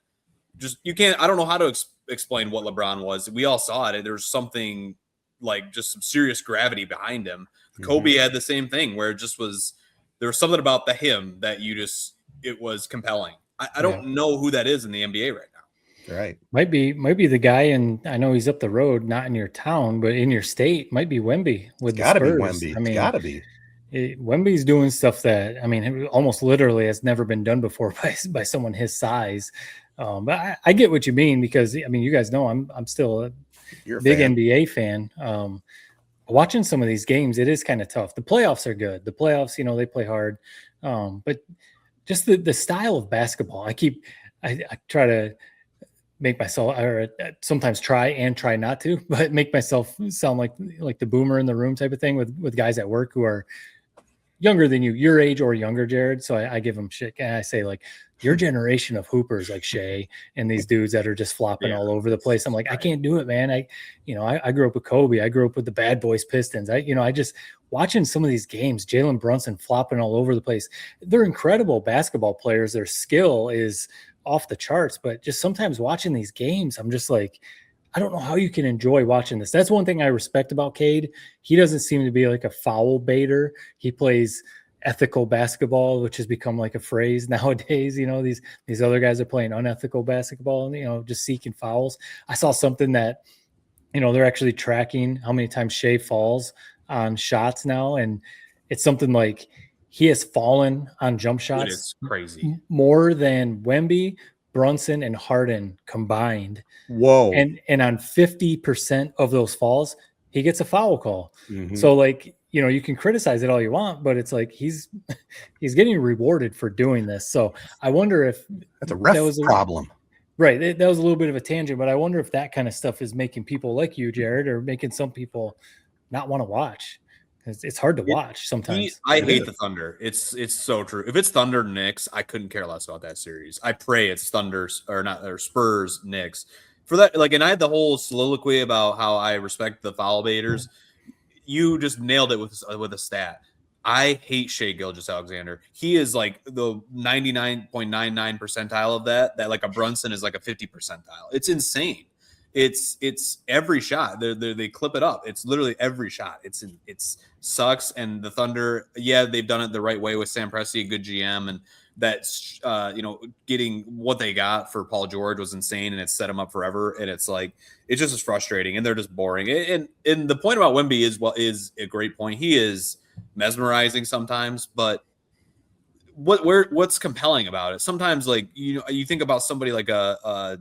just you can't. I don't know how to explain what LeBron was. We all saw it. There's something like just some serious gravity behind him. Kobe had the same thing where it just was. There was something about him that it was compelling. I don't know who that is in the NBA right now. Right. Might be the guy, and I know he's up the road, not in your town, but in your state. Might be Wemby with the Spurs. Gotta be Wemby. I mean, gotta be. Wemby's doing stuff that almost literally has never been done before by someone his size. But I get what you mean because you guys know I'm still a big NBA fan. Watching some of these games, it is kind of tough. The playoffs are good. The playoffs, they play hard, but just the style of basketball. I try to make myself, or sometimes try not to, but make myself sound like the boomer in the room type of thing with guys at work who are younger than you, your age or younger, Jared. So I give them shit. And I say like your generation of hoopers like Shea and these dudes that are just flopping all over the place. I'm like, I can't do it, man. I grew up with Kobe. I grew up with the Bad Boys Pistons. I just watching some of these games, Jalen Brunson flopping all over the place. They're incredible basketball players. Their skill is off the charts, but just sometimes watching these games, I'm just like, I don't know how you can enjoy watching this. That's one thing I respect about Cade. He doesn't seem to be like a foul baiter. He plays ethical basketball, which has become like a phrase nowadays. These other guys are playing unethical basketball and, just seeking fouls. I saw something that, they're actually tracking how many times Shea falls on shots now. And it's something like he has fallen on jump shots. It's crazy. More than Wemby, Brunson, and Harden combined. Whoa. And on 50% of those falls, he gets a foul call. So you can criticize it all you want, but it's like he's getting rewarded for doing this. So I wonder if that's a ref problem. Right. That was a little bit of a tangent, but I wonder if that kind of stuff is making people like you, Jared, or making some people not want to watch. It's hard to watch sometimes. I hate the Thunder. It's so true. If it's Thunder Knicks, I couldn't care less about that series. I pray it's Thunders or Spurs Knicks for that. And I had the whole soliloquy about how I respect the foul baiters. You just nailed it with a stat. I hate Shea Gilgeous-Alexander. He is like the 99.99 percentile of that like a Brunson is like a 50 percentile. It's insane. It's every shot. They clip it up. It's literally every shot. It's sucks. And the Thunder, they've done it the right way with Sam Presti, a good GM, and that's getting what they got for Paul George was insane, and it's set him up forever. And it's like it's just as frustrating, and they're just boring. And the point about Wemby is a great point. He is mesmerizing sometimes, but what's compelling about it? Sometimes you think about somebody like a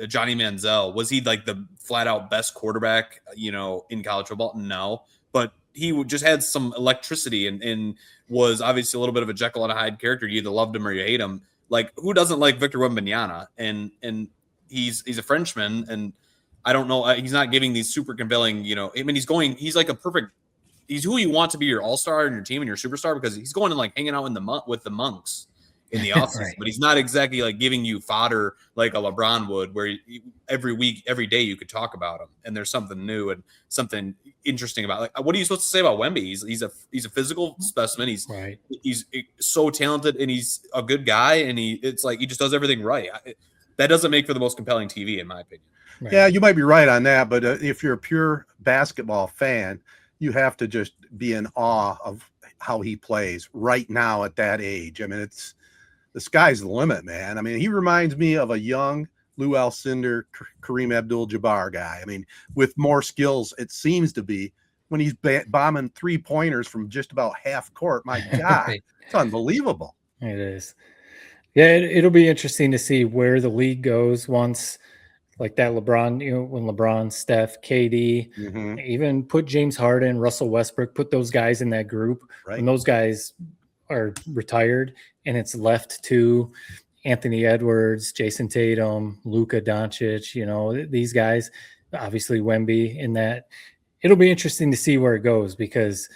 Johnny Manziel. Was he like the flat out best quarterback, in college football? No, but he just had some electricity and was obviously a little bit of a Jekyll and Hyde character. You either loved him or you hate him. Like who doesn't like Victor Wembanyama? And he's a Frenchman, and I don't know. He's not giving these super compelling, he's like a perfect. He's who you want to be your all-star in your team and your superstar because he's going and like hanging out with the monks in the offseason, right. But he's not exactly like giving you fodder like a LeBron would, where every week, every day you could talk about him and there's something new and something interesting about. Like, what are you supposed to say about Wemby? He's a physical specimen. He's so talented and he's a good guy and it's like he just does everything right. That doesn't make for the most compelling TV, in my opinion. Right. Yeah, you might be right on that, but if you're a pure basketball fan, you have to just be in awe of how he plays right now at that age. I mean, the sky's the limit, man. I mean, he reminds me of a young Lou Alcindor, Kareem Abdul-Jabbar guy. I mean, with more skills, it seems to be when he's bombing 3-pointers from just about half court. My God, right. It's unbelievable. It is. Yeah, it'll be interesting to see where the league goes once like that LeBron, when LeBron, Steph, KD, even put James Harden, Russell Westbrook, put those guys in that group. Right. When those guys are retired and it's left to Anthony Edwards, Jason Tatum, Luka Doncic, these guys, obviously Wemby, in that it'll be interesting to see where it goes, because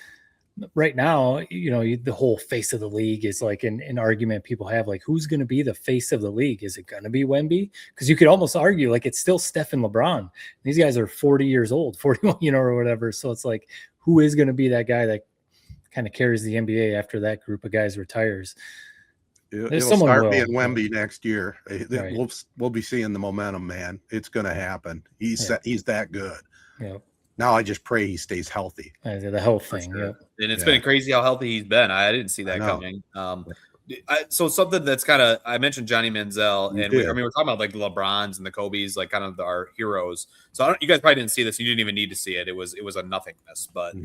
right now, the whole face of the league is like an argument people have, like, who's going to be the face of the league? Is it going to be Wemby? Because you could almost argue like it's still Steph and LeBron. These guys are 40 years old, 41, or whatever. So it's like, who is going to be that guy that kind of carries the NBA after that group of guys retires? It'll start being Wemby next year. Right. We'll be seeing the momentum, man. It's going to happen. He's that good. Yeah. Now I just pray he stays healthy. The health thing, sure. And it's been crazy how healthy he's been. I didn't see that coming. So something that's kind of, I mentioned Johnny Manziel, and we're talking about like the LeBrons and the Kobe's, like kind of our heroes. So you guys probably didn't see this. You didn't even need to see it. It was a nothingness. But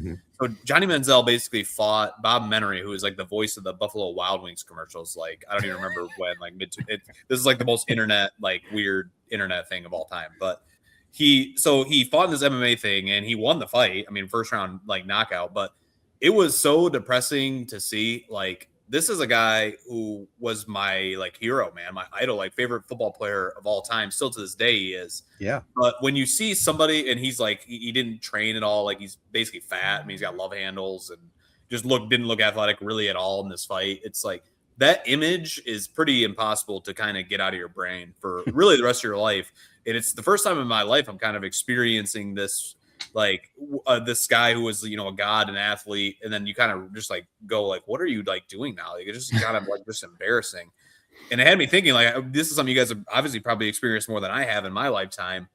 so Johnny Manziel basically fought Bob Menery, who is like the voice of the Buffalo Wild Wings commercials. Like, I don't even remember when, like this is like the most weird internet thing of all time. But he fought in this MMA thing and he won the fight. I mean, first round, like knockout, but it was so depressing to see. Like, this is a guy who was my like hero, man, my idol, like favorite football player of all time. Still to this day, he is. Yeah. But when you see somebody and he's like, he didn't train at all. Like, he's basically fat. I mean, he's got love handles and just didn't look athletic really at all in this fight. It's like, that image is pretty impossible to kind of get out of your brain for really the rest of your life. And it's the first time in my life I'm kind of experiencing this, like this guy who was, a god, an athlete. And then you kind of just like go like, what are you like doing now? Like, it's just kind of like just embarrassing. And it had me thinking, like, this is something you guys have obviously probably experienced more than I have in my lifetime.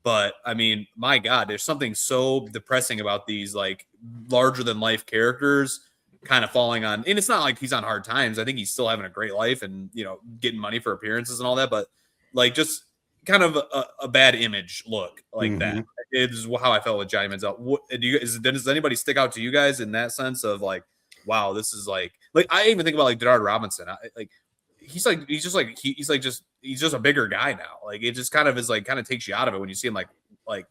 But I mean, my God, there's something so depressing about these like larger than life characters kind of falling on, and it's not like he's on hard times. I think he's still having a great life and, getting money for appearances and all that, but like just kind of a bad image look like that is how I felt with Johnny Manziel. Does anybody stick out to you guys in that sense of like, wow, this is like I even think about like Denard Robinson. He's just a bigger guy now. Like, it just kind of is like, kind of takes you out of it when you see him like, I don't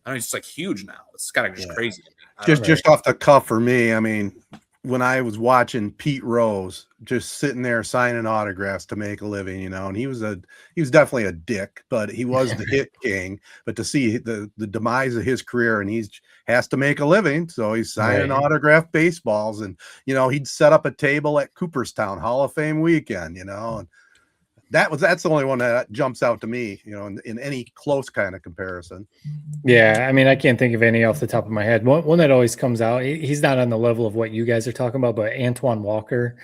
know, he's just like huge now. It's kind of just crazy. Just off the cuff for me. I mean, when I was watching Pete Rose just sitting there signing autographs to make a living, and he was definitely a dick, but he was the hit king. But to see the demise of his career, and he has to make a living, so he's signing autographed baseballs, and he'd set up a table at Cooperstown Hall of Fame weekend, and that's the only one that jumps out to me, in any close kind of comparison. Yeah, I mean, I can't think of any off the top of my head. One that always comes out, he's not on the level of what you guys are talking about, but Antoine Walker,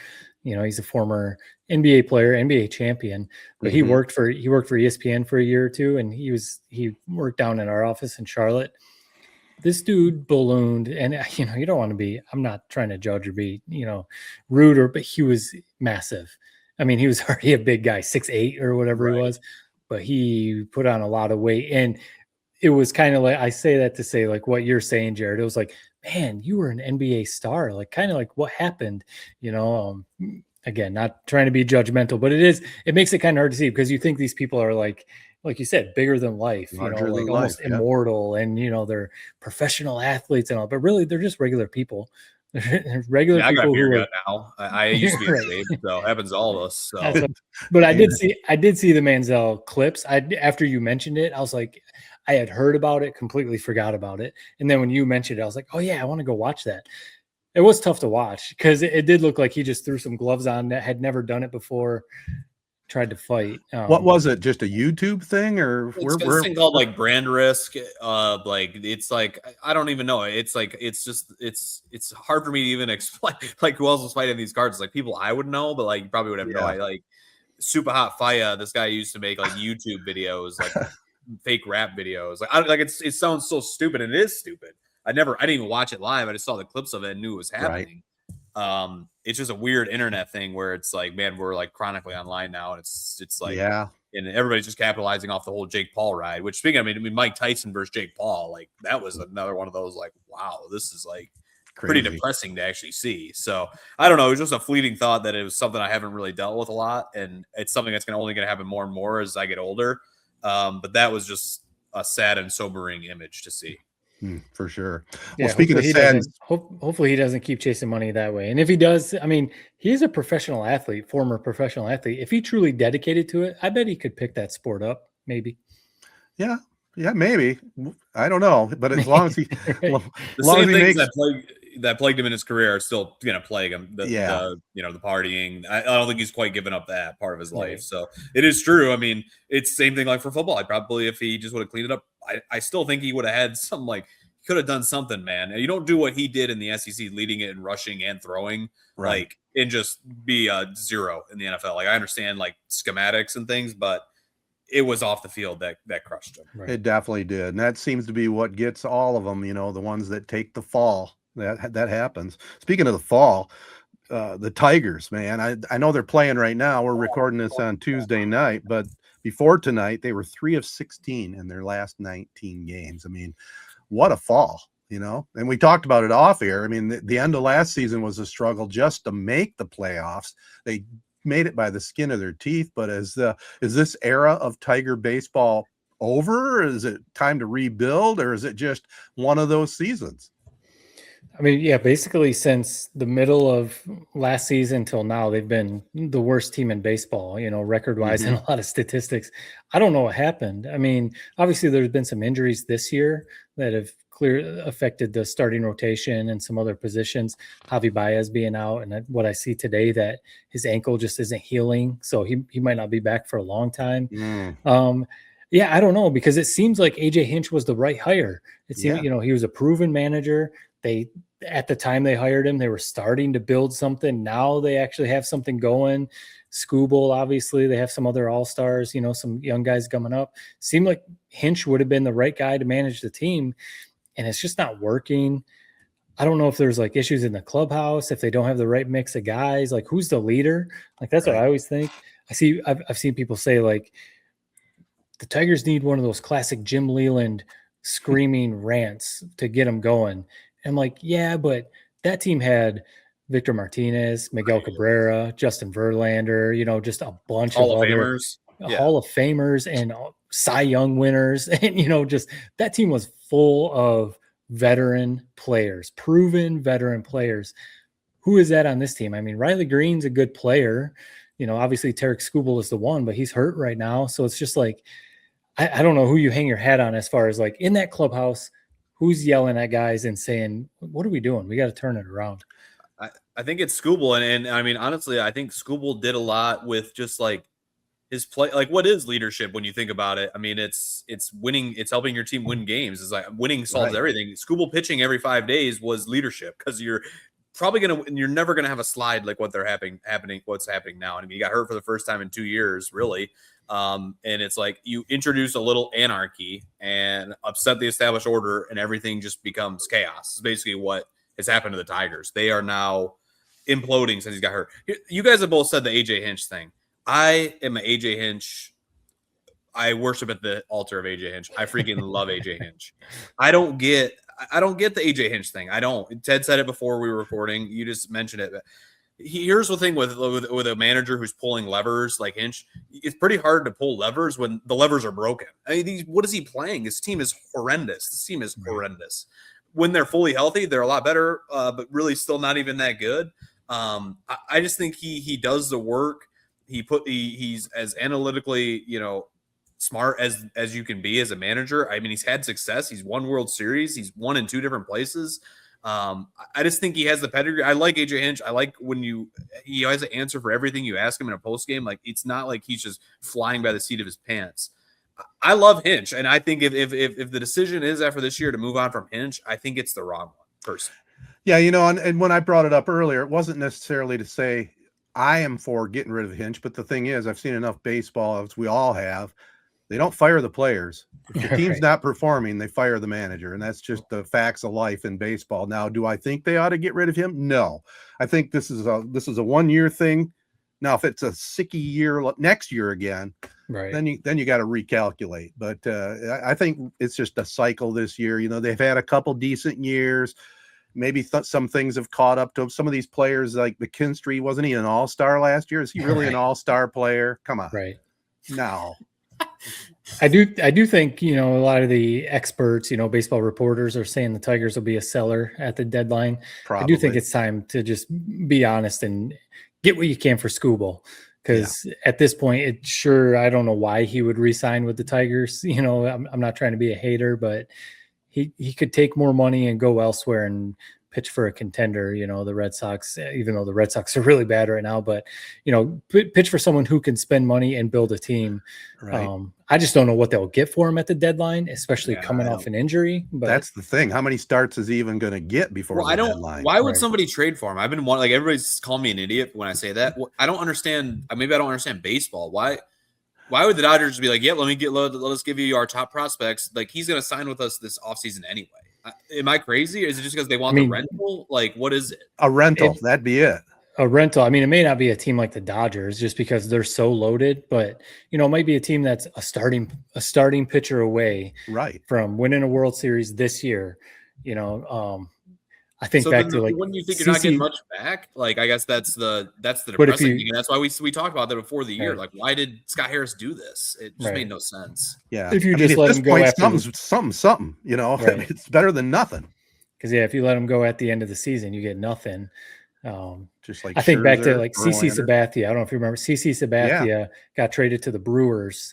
he's a former NBA player, NBA champion, but he worked for ESPN for a year or two, and he worked down in our office in Charlotte. This dude ballooned, and you don't want to be, I'm not trying to judge or be, rude, but he was massive. I mean, he was already a big guy, 6'8" or whatever he was, but he put on a lot of weight. And it was kind of like, I say that to say like what you're saying, Jared. It was like, man, you were an NBA star. Like, kind of like what happened, again, not trying to be judgmental, but it makes it kind of hard to see, because you think these people are like you said, bigger than life, almost immortal, and, they're professional athletes and all, but really they're just regular people. Regular people. I got a beer gut now. I used to be ashamed, so it happens to all of us. So. But I did see the Manziel clips. After you mentioned it, I was like, I had heard about it, completely forgot about it, and then when you mentioned it, I was like, oh yeah, I want to go watch that. It was tough to watch because it did look like he just threw some gloves on that had never done it before. Tried to fight. What was it? Just a YouTube thing, or it's this thing called like brand risk? Like, it's like, I don't even know. It's like, it's hard for me to even explain like who else was fighting these cards. Like, people I would know, but like you probably would have no idea. Like Super Hot Fire, this guy used to make like YouTube videos, like fake rap videos. Like it sounds so stupid, and it is stupid. I didn't even watch it live. I just saw the clips of it and knew it was happening. It's just a weird internet thing where it's like, man, we're like chronically online now, and it's like, and everybody's just capitalizing off the whole Jake Paul ride. Which, speaking of, I mean, Mike Tyson versus Jake Paul, like that was another one of those like, wow, this is like pretty depressing to actually see. So I don't know, it was just a fleeting thought that it was something I haven't really dealt with a lot, and it's something that's only going to happen more and more as I get older. But that was just a sad and sobering image to see. For sure. Yeah, Well, speaking of sad, hopefully he doesn't keep chasing money that way. And if he does, I mean, he's a professional athlete, former professional athlete. If he truly dedicated to it, I bet he could pick that sport up, maybe. Yeah, maybe. I don't know, but as long as he, The same things that plagued him in his career are still going to plague him. The partying. I don't think he's quite given up that part of his life. So it is true. I mean, it's the same thing like for football. I probably, if he just would have cleaned it up, I still think he would have had some, like, he could have done something, man. And you don't do what he did in the SEC, leading it and rushing and throwing, like, and just be a zero in the NFL. Like, I understand like schematics and things, but it was off the field that crushed him. Right. It definitely did. And that seems to be what gets all of them, the ones that take the fall. That happens. Speaking of the fall, the Tigers, man, I know they're playing right now. We're recording this on Tuesday night, but before tonight, they were 3 of 16 in their last 19 games. I mean, what a fall, and we talked about it off air. I mean, the end of last season was a struggle just to make the playoffs. They made it by the skin of their teeth, but is this era of Tiger baseball over? Is it time to rebuild, or is it just one of those seasons? I mean, yeah, basically since the middle of last season till now, they've been the worst team in baseball, record-wise in a lot of statistics. I don't know what happened. I mean, obviously there's been some injuries this year that have affected the starting rotation and some other positions. Javi Baez being out, and what I see today that his ankle just isn't healing, so he might not be back for a long time. Yeah, I don't know, because it seems like AJ Hinch was the right hire. It seemed, he was a proven manager. At the time they hired him, they were starting to build something. Now they actually have something going. Skubal, obviously, they have some other all-stars, some young guys coming up. Seemed like Hinch would have been the right guy to manage the team, and it's just not working. I don't know if there's like issues in the clubhouse, if they don't have the right mix of guys, like who's the leader? Like that's what I always think. I've seen people say like the Tigers need one of those classic Jim Leland screaming rants to get them going. I'm like, yeah, but that team had Victor Martinez, Miguel Cabrera, Justin Verlander, just a bunch of other Hall of Famers and Cy Young winners. And, just that team was full of veteran players, proven veteran players. Who is that on this team? I mean, Riley Green's a good player. Obviously Tarek Skubal is the one, but he's hurt right now. So it's just like, I don't know who you hang your hat on as far as like in that clubhouse, who's yelling at guys and saying, what are we doing? We got to turn it around. I think it's Skubal. And I mean, honestly, I think Skubal did a lot with just like his play. Like, what is leadership when you think about it? I mean, it's winning. It's helping your team win games. It's like winning solves everything. Skubal pitching every 5 days was leadership, because you're never going to have a slide like what's happening now. I mean, he got hurt for the first time in 2 years, really. And it's like you introduce a little anarchy and upset the established order, and everything just becomes chaos. It's basically what has happened to the Tigers. They are now imploding since he's got hurt. You guys have both said the AJ Hinch thing. I am an AJ Hinch. I worship at the altar of AJ Hinch. I freaking love AJ Hinch. I don't get the AJ Hinch thing. I don't. Ted said it before we were recording. You just mentioned it. Here's the thing with a manager who's pulling levers like Hinch. It's pretty hard to pull levers when the levers are broken. I mean, what is he playing? His team is horrendous. This team is horrendous. When they're fully healthy, they're a lot better, but really still not even that good. I just think he does the work. He's as analytically, smart as you can be as a manager. I mean, he's had success. He's won World Series. He's won in 2 different places. I just think he has the pedigree. I like AJ Hinch. I like when he has an answer for everything you ask him in a post game. Like, it's not like he's just flying by the seat of his pants. I love Hinch, and I think if the decision is after this year to move on from Hinch, I think it's the wrong one, personally. Yeah, and when I brought it up earlier, it wasn't necessarily to say I am for getting rid of Hinch, but the thing is, I've seen enough baseball, as we all have. They don't fire the players. If the team's not performing, they fire the manager, and that's just the facts of life in baseball. Now, do I think they ought to get rid of him? No. I think this is a 1-year thing. Now, if it's a sicky year next year again, then you got to recalculate. But I think it's just a cycle this year. They've had a couple decent years. Maybe some things have caught up to some of these players, like McKinstry. Wasn't he an all-star last year? Is he really an all-star player? Come on. Right. No. I do think, a lot of the experts, baseball reporters are saying the Tigers will be a seller at the deadline. Probably. I do think it's time to just be honest and get what you can for Skubal. Because at this point, I don't know why he would re-sign with the Tigers. I'm not trying to be a hater, but he could take more money and go elsewhere and pitch for a contender, the Red Sox, even though the Red Sox are really bad right now, but, pitch for someone who can spend money and build a team. Right. I just don't know what they'll get for him at the deadline, especially coming off an injury. But that's the thing. How many starts is he even going to get before the deadline? Why would somebody trade for him? I've been like, everybody's calling me an idiot when I say that. I don't understand. Maybe I don't understand baseball. Why would the Dodgers be like, yeah, let us give you our top prospects? Like, he's going to sign with us this offseason anyway. Am I crazy? Or is it just because they want the rental? Like, what is it? A rental. That'd be it. A rental. I mean, it may not be a team like the Dodgers just because they're so loaded, but it might be a team that's a starting pitcher away from winning a World Series this year. I think back to like, when you think you're not getting much back, like I guess that's the depressing thing, and that's why we talked about that before the year. Like, why did Scott Harris do this? It just made no sense. Yeah, if you just let him go after something, it's better than nothing. Because if you let him go at the end of the season, you get nothing. Just like I think back to like CC Sabathia. I don't know if you remember CC Sabathia got traded to the Brewers.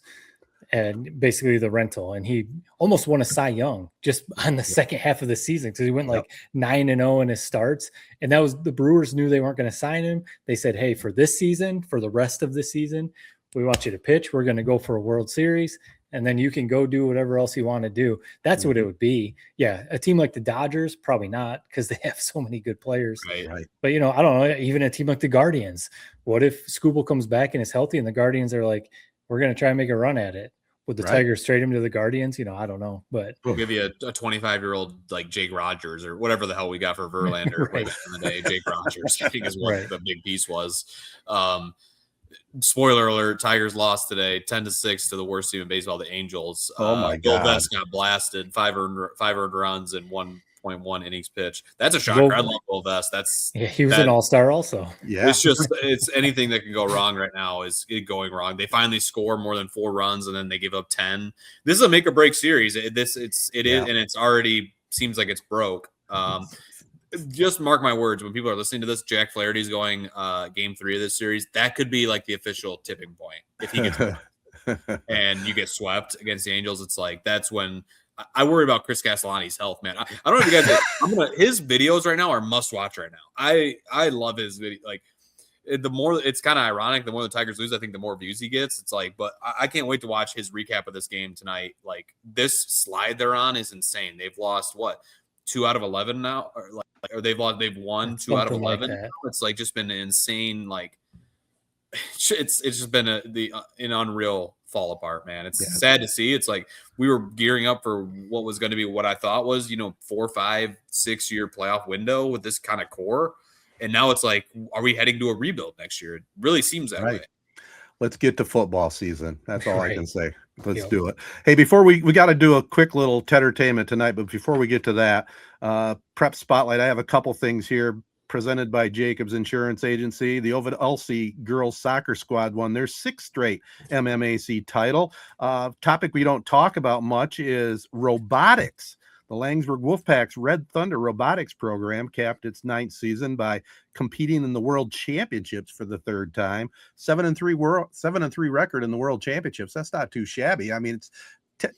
And basically the rental, and he almost won a Cy Young just on the second half of the season because he went like 9-0 in his starts. And that was the Brewers knew they weren't going to sign him. They said, hey, for this season, for the rest of the season, we want you to pitch. We're going to go for a World Series, and then you can go do whatever else you want to do. That's what it would be. Yeah, a team like the Dodgers, probably not because they have so many good players. Right. But, I don't know, even a team like the Guardians. What if Skubal comes back and is healthy and the Guardians are like, we're going to try and make a run at it? Would the Tigers trade him to the Guardians? I don't know, but we'll give you a 25-year-old like Jake Rogers or whatever the hell we got for Verlander back in the day. Jake Rogers, I think, is what the big piece was. Spoiler alert: Tigers lost today, 10-6 to the worst team in baseball, the Angels. Oh my God! Bill Vest got blasted, five earned runs and 1.1 innings pitched. That's a shocker. I love Bill Vest. He was an all-star also. Yeah, it's anything that can go wrong right now is going wrong. They finally score more than 4 runs and then they give up 10. This is a make or break series. It is, and it's already seems like it's broke. Just mark my words. When people are listening to this, Jack Flaherty's going game 3 of this series. That could be like the official tipping point if he gets and you get swept against the Angels. It's like that's when. I worry about Chris Castellani's health, man. I don't know if you guys. His videos right now are must watch right now. I love his video. Like the more, it's kind of ironic. The more the Tigers lose, I think the more views he gets. It's like, but I can't wait to watch his recap of this game tonight. Like this slide they're on is insane. They've lost 2 out of 11 now, or they've won 2 out of 11. Like it's like just been an insane. Like it's just been an unreal fall apart, man. It's sad to see. It's like we were gearing up for what was going to be what I thought was 4, 5, 6 year playoff window with this kind of core, and now it's like, are we heading to a rebuild next year? It really seems that way. Let's get to football season. That's all I can say. Let's do it. Hey, before we got to do a quick little Tedertainment tonight, but before we get to that, prep spotlight, I have a couple things here presented by Jacobs Insurance Agency. The Ovid Ulster girls soccer squad won their 6th straight MMAC title. Topic we don't talk about much is robotics. The Langsburg Wolfpack's Red Thunder robotics program capped its 9th season by competing in the World Championships for the 3rd time. 7-3 record in the World Championships. That's not too shabby. I mean, it's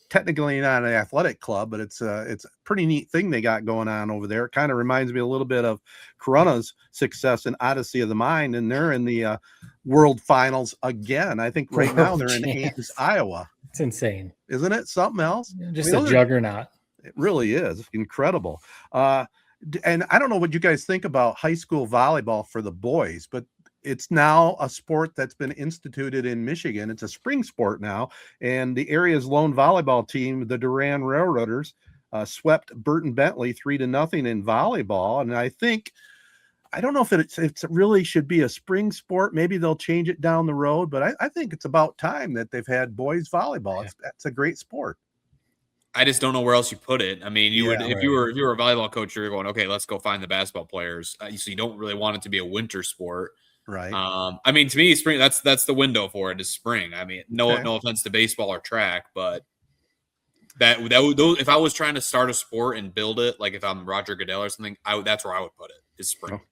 technically not an athletic club, but it's a pretty neat thing they got going on over there. It kind of reminds me a little bit of Corunna's success in Odyssey of the Mind, and they're in the World Finals again. I think right now they're in Ames, Iowa. It's insane, isn't it? Something else? Just a juggernaut. It really is incredible. And I don't know what you guys think about high school volleyball for the boys, but it's now a sport that's been instituted in Michigan. It's a spring sport now, and the area's lone volleyball team, the Duran Railroaders, swept Burton Bentley 3-0 in volleyball. And I don't know if it really should be a spring sport. Maybe they'll change it down the road, but I think it's about time that they've had boys volleyball. It's a great sport. I just don't know where else you put it. I mean, you would if you were a volleyball coach, you're going, okay, let's go find the basketball players. So you don't really want it to be a winter sport. Right. I mean, to me, spring, that's the window for it is spring. I mean, no Okay. no offense to baseball or track, but those, if I was trying to start a sport and build it, like if I'm Roger Goodell or something, that's where I would put it, is spring. Oh.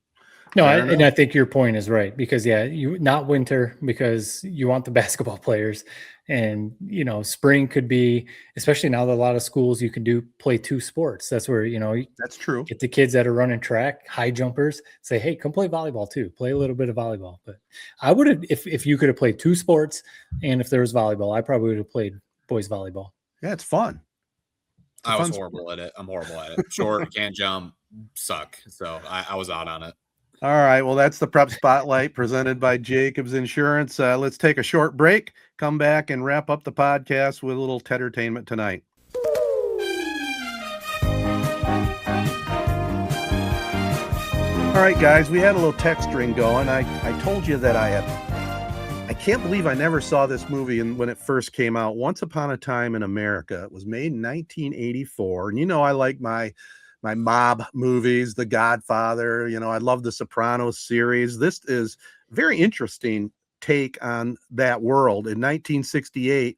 No, Fair and enough. I think your point is right, because you not winter, because you want the basketball players, and spring could be, especially now that a lot of schools you can play two sports. That's where you That's true. get the kids that are running track, high jumpers, say, hey, come play volleyball too. Play a little bit of volleyball. But I would have, if you could have played two sports, and if there was volleyball, I probably would have played boys volleyball. Yeah, it's fun. I was horrible at it. I'm horrible at it. Short, can't jump, suck. So I was out on it. All right. Well, that's the Prep Spotlight presented by Jacobs Insurance. Let's take a short break, come back, and wrap up the podcast with a little Tedertainment Tonight. All right, guys, we had a little text string going. I told you that I can't believe I never saw this movie when it first came out. Once Upon a Time in America. It was made in 1984. And I like my mob movies, The Godfather. I love the Sopranos series. This is a very interesting take on that world. In 1968,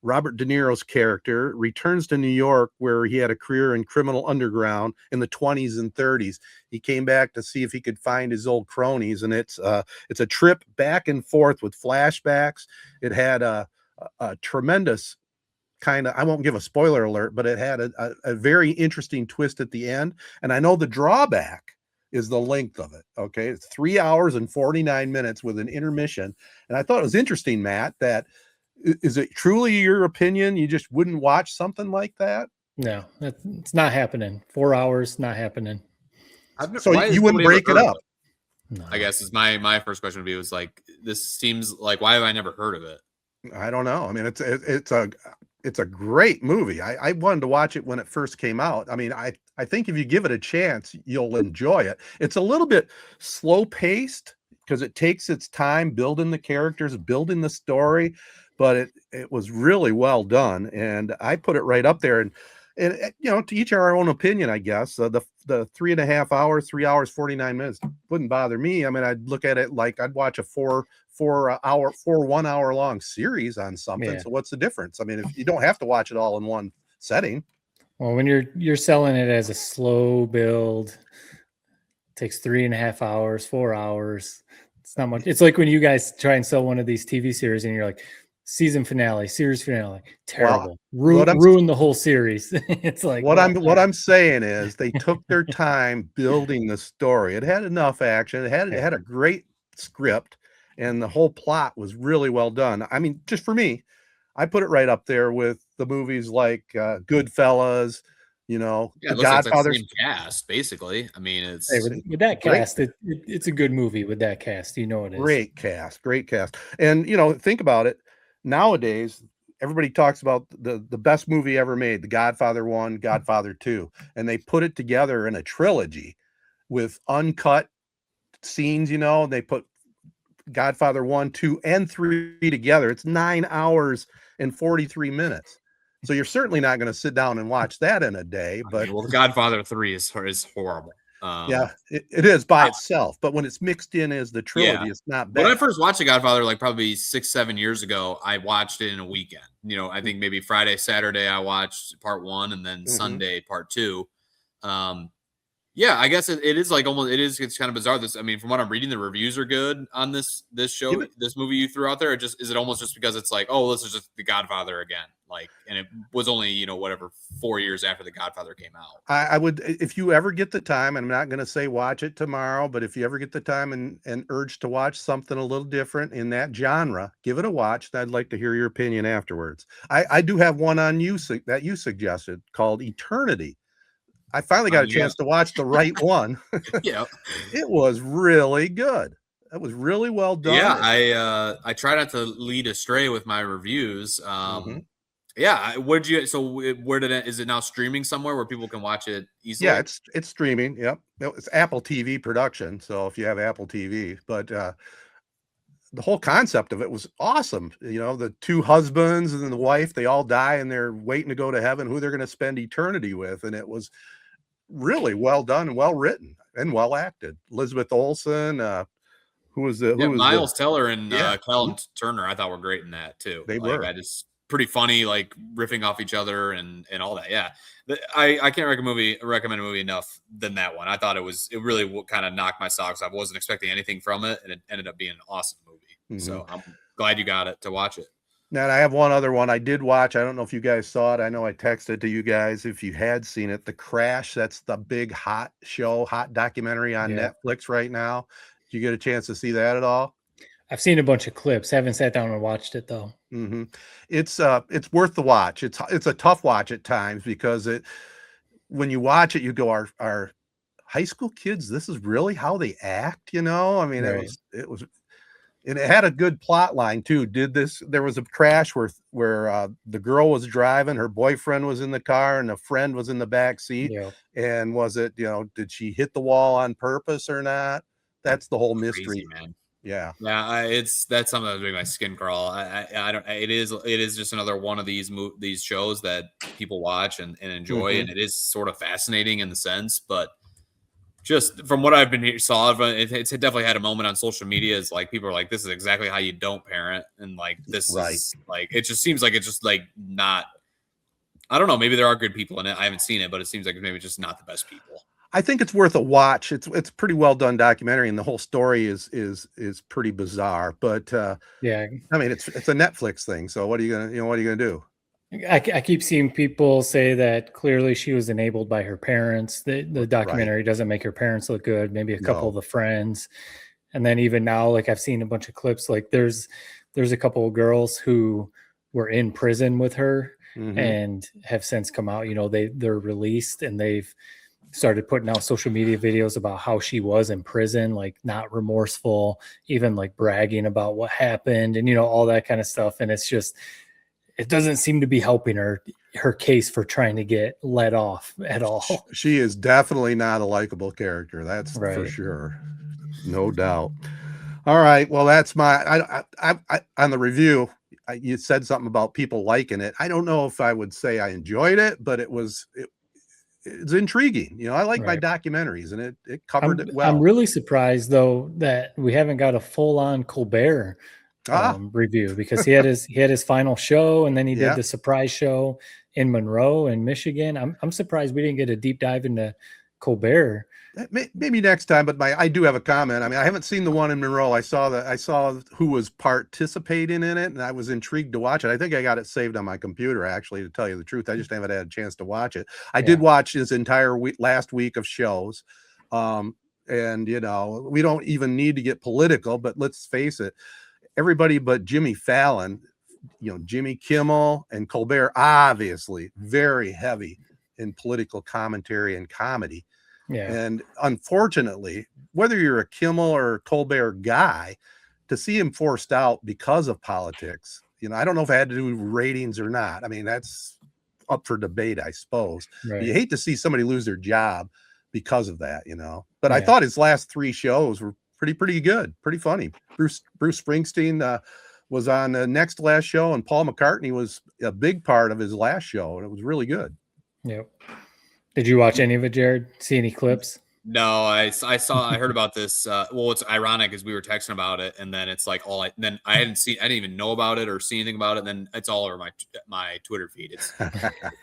Robert De Niro's character returns to New York, where he had a career in criminal underground in the 20s and 30s. He came back to see if he could find his old cronies, and it's a trip back and forth with flashbacks. It had a tremendous kind of, I won't give a spoiler alert, but it had a very interesting twist at the end. And I know the drawback is the length of it. Okay. It's 3 hours and 49 minutes with an intermission. And I thought it was interesting, Matt, that is it truly your opinion? You just wouldn't watch something like that? No, it's not happening. 4 hours, not happening. So you wouldn't break it up? No. I guess is my first question would be, was like, this seems like, why have I never heard of it? I don't know. I mean, it's a great movie. I wanted to watch it when it first came out. I mean, I think if you give it a chance, you'll enjoy it. It's a little bit slow paced because it takes its time building the characters, building the story, but it was really well done. And I put it right up there. And to each our own opinion, I guess. The 3.5 hours, 3 hours, 49 minutes wouldn't bother me. I mean, I'd look at it like I'd watch a 1 hour long series on something. Yeah. So what's the difference? I mean, if you don't have to watch it all in one setting. Well, when you're selling it as a slow build, takes 3.5 hours, 4 hours. It's not much. It's like when you guys try and sell one of these TV series and you're like, season finale, series finale, terrible. Ruin the whole series. It's like what I'm saying is they took their time building the story. It had enough action. It had a great script, and the whole plot was really well done. I mean, just for me, I put it right up there with the movies like Goodfellas, The Godfather. Like same cast, basically. I mean, it's with that cast, it's a good movie with that cast. It is great cast. And think about it. Nowadays, everybody talks about the best movie ever made, The Godfather 1, Godfather 2, and they put it together in a trilogy with uncut scenes. They put Godfather 1, 2, and 3 together. It's 9 hours and 43 minutes. So you're certainly not going to sit down and watch that in a day. But The Godfather 3 is horrible. Yeah, it is by itself, but when it's mixed in as the trilogy, it's not bad. When I first watched The Godfather, like probably 6-7 years ago, I watched it in a weekend. I think maybe Friday, Saturday, I watched part 1, and then Sunday part 2. Yeah, I guess it is like it's kind of bizarre. From what I'm reading, the reviews are good on this show, this movie you threw out there. Is it almost just because it's like, oh, this is just The Godfather again? Like, and it was only, 4 years after The Godfather came out. I would, if you ever get the time, and I'm not going to say watch it tomorrow, but if you ever get the time and urge to watch something a little different in that genre, give it a watch. I'd like to hear your opinion afterwards. I do have one on you that you suggested called Eternity. I finally got a chance to watch the right one. Yeah. It was really good. That was really well done. Yeah, I try not to lead astray with my reviews. Yeah, where did it, is it now streaming somewhere where people can watch it easily? Yeah, it's streaming. Yep. It's Apple TV production. So if you have Apple TV, but the whole concept of it was awesome. The two husbands and then the wife, they all die and they're waiting to go to heaven, who they're going to spend eternity with. And it was really well done and well written and well acted. Elizabeth Olsen, Who was the Miles Teller and Yeah. Callum Turner? I thought were great in that too. They like, were. I just pretty funny, like riffing off each other and all that. Yeah, I can't recommend a movie enough than that one. I thought it really kind of knocked my socks off. I wasn't expecting anything from it, and it ended up being an awesome movie. So I'm glad you got it to watch it. Now, I have one other one I did watch. I don't know if you guys saw it. I know I texted to you guys if you had seen it. The Crash, that's the big hot documentary on Netflix right now. Did you get a chance to see that at all? I've seen a bunch of clips. Haven't sat down and watched it though. It's worth the watch. It's a tough watch at times because when you watch it, you go, our high school kids, this is really how they act, I mean, Right. it was and it had a good plot line too. There was a crash where the girl was driving, her boyfriend was in the car, and a friend was in the back seat. Yeah. And was it, did she hit the wall on purpose or not? That's the whole mystery, man. Yeah. That's something that's making my skin crawl. I don't. It is just another one of these shows that people watch and enjoy, and it is sort of fascinating in the sense, but just from what I've been it's definitely had a moment on social media. Is like people are like, this is exactly how you don't parent, and like this is like it just seems like it's just like not. I don't know. Maybe there are good people in it. I haven't seen it, but it seems like maybe just not the best people. I think it's worth a watch. It's pretty well done documentary, and the whole story is pretty bizarre. But yeah, I mean, it's a Netflix thing. So what are you gonna do? I keep seeing people say that clearly she was enabled by her parents. The documentary doesn't make her parents look good. Maybe a couple of the friends, and then even now, like I've seen a bunch of clips. Like there's a couple of girls who were in prison with her and have since come out. They're released and they've started putting out social media videos about how she was in prison, like not remorseful, even like bragging about what happened and all that kind of stuff. And it's just. It doesn't seem to be helping her case for trying to get let off at all. She is definitely not a likable character. That's for sure. No doubt. All right. Well, that's my, I on the review, you said something about people liking it. I don't know if I would say I enjoyed it, but it's intriguing. I like my documentaries, and it covered it well. I'm really surprised though that we haven't got a full on Colbert review, because he had his final show, and then he did the surprise show in Monroe in Michigan. I'm surprised we didn't get a deep dive into Colbert. Maybe next time, but I do have a comment. I mean, I haven't seen the one in Monroe. I saw who was participating in it, and I was intrigued to watch it. I think I got it saved on my computer, actually, to tell you the truth. I just haven't had a chance to watch it. I did watch his entire last week of shows. And we don't even need to get political, but let's face it. Everybody but Jimmy Fallon, Jimmy Kimmel and Colbert, obviously very heavy in political commentary and comedy. Yeah. And unfortunately, whether you're a Kimmel or Colbert guy, to see him forced out because of politics, I don't know if it had to do with ratings or not. I mean, that's up for debate, I suppose. Right. You hate to see somebody lose their job because of that, But I thought his last 3 shows were pretty good, pretty funny. Bruce Springsteen was on the next last show, and Paul McCartney was a big part of his last show, and it was really good. Yep. Did you watch any of it, Jared? See any clips? No, I heard about this. Well, it's ironic as we were texting about it, and then it's like I didn't even know about it or see anything about it. And then it's all over my Twitter feed. It's I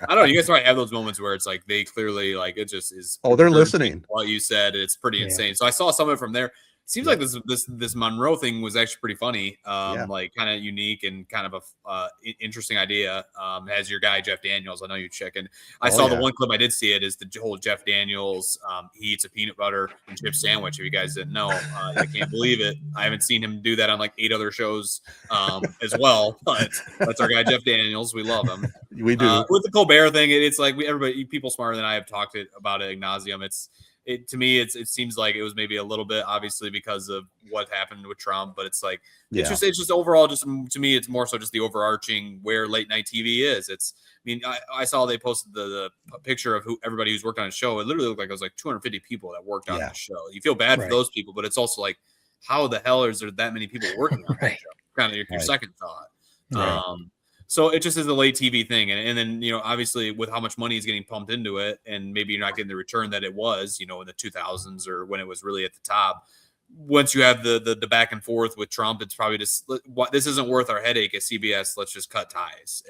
don't know. You guys probably have those moments where it's like they clearly like it just is. Oh, they're listening. What you said, it's pretty insane. So I saw some of it from there. Seems like this Monroe thing was actually pretty funny, like kind of unique and kind of a interesting idea. As your guy Jeff Daniels, I know you're checking. I saw the one clip I did see it is the whole Jeff Daniels. He eats a peanut butter and chip sandwich. If you guys didn't know, I can't believe it. I haven't seen him do that on like 8 other shows as well. But that's our guy Jeff Daniels. We love him. We do. With the Colbert thing, it's like people smarter than I have talked about it ad nauseum. To me, it seems like it was maybe a little bit obviously because of what happened with Trump, but it's like it's just overall, just to me, it's more so just the overarching where late night TV is. I saw they posted the picture of everybody who's worked on a show. It literally looked like it was like 250 people that worked on the show. You feel bad for those people, but it's also like, how the hell is there that many people working on the show? Kind of your second thought. Right. So it just is a late TV thing. And then, obviously with how much money is getting pumped into it, and maybe you're not getting the return that it was, in the 2000s or when it was really at the top, once you have the back and forth with Trump, it's probably just what this isn't worth our headache at CBS. Let's just cut ties.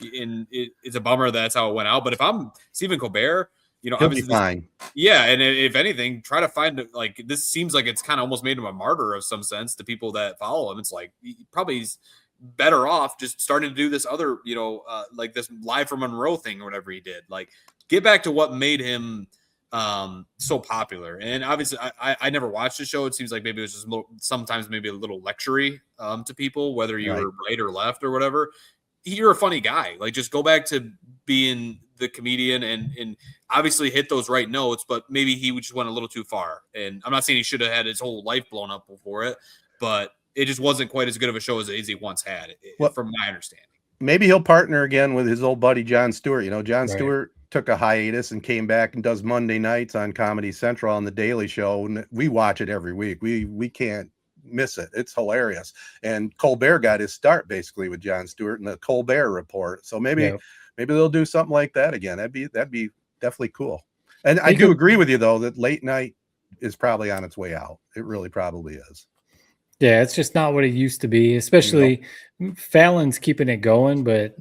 And it's a bummer that's how it went out. But if I'm Stephen Colbert, you know, he'll be obviously fine. And if anything, try to find like this seems like it's kind of almost made him a martyr of some sense to people that follow him. It's like probably he's better off just starting to do this other, you know, like this Live from Monroe thing or whatever he did. Like get back to what made him so popular. And obviously I never watched the show. It seems like maybe it was just sometimes maybe a little lectury to people, whether you're right or left or whatever. You're a funny guy. Like just go back to being the comedian and obviously hit those right notes, but maybe he just went a little too far. And I'm not saying he should have had his whole life blown up before it, but it just wasn't quite as good of a show as AZee once had, from my understanding. Maybe he'll partner again with his old buddy Jon Stewart. You know, Jon Stewart took a hiatus and came back and does Monday nights on Comedy Central on The Daily Show, and we watch it every week. We can't miss it. It's hilarious. And Colbert got his start basically with Jon Stewart and the Colbert Report. So maybe they'll do something like that again. That'd be definitely cool. And I do agree with you though that late night is probably on its way out. It really probably is. Yeah, it's just not what it used to be, especially Fallon's keeping it going, but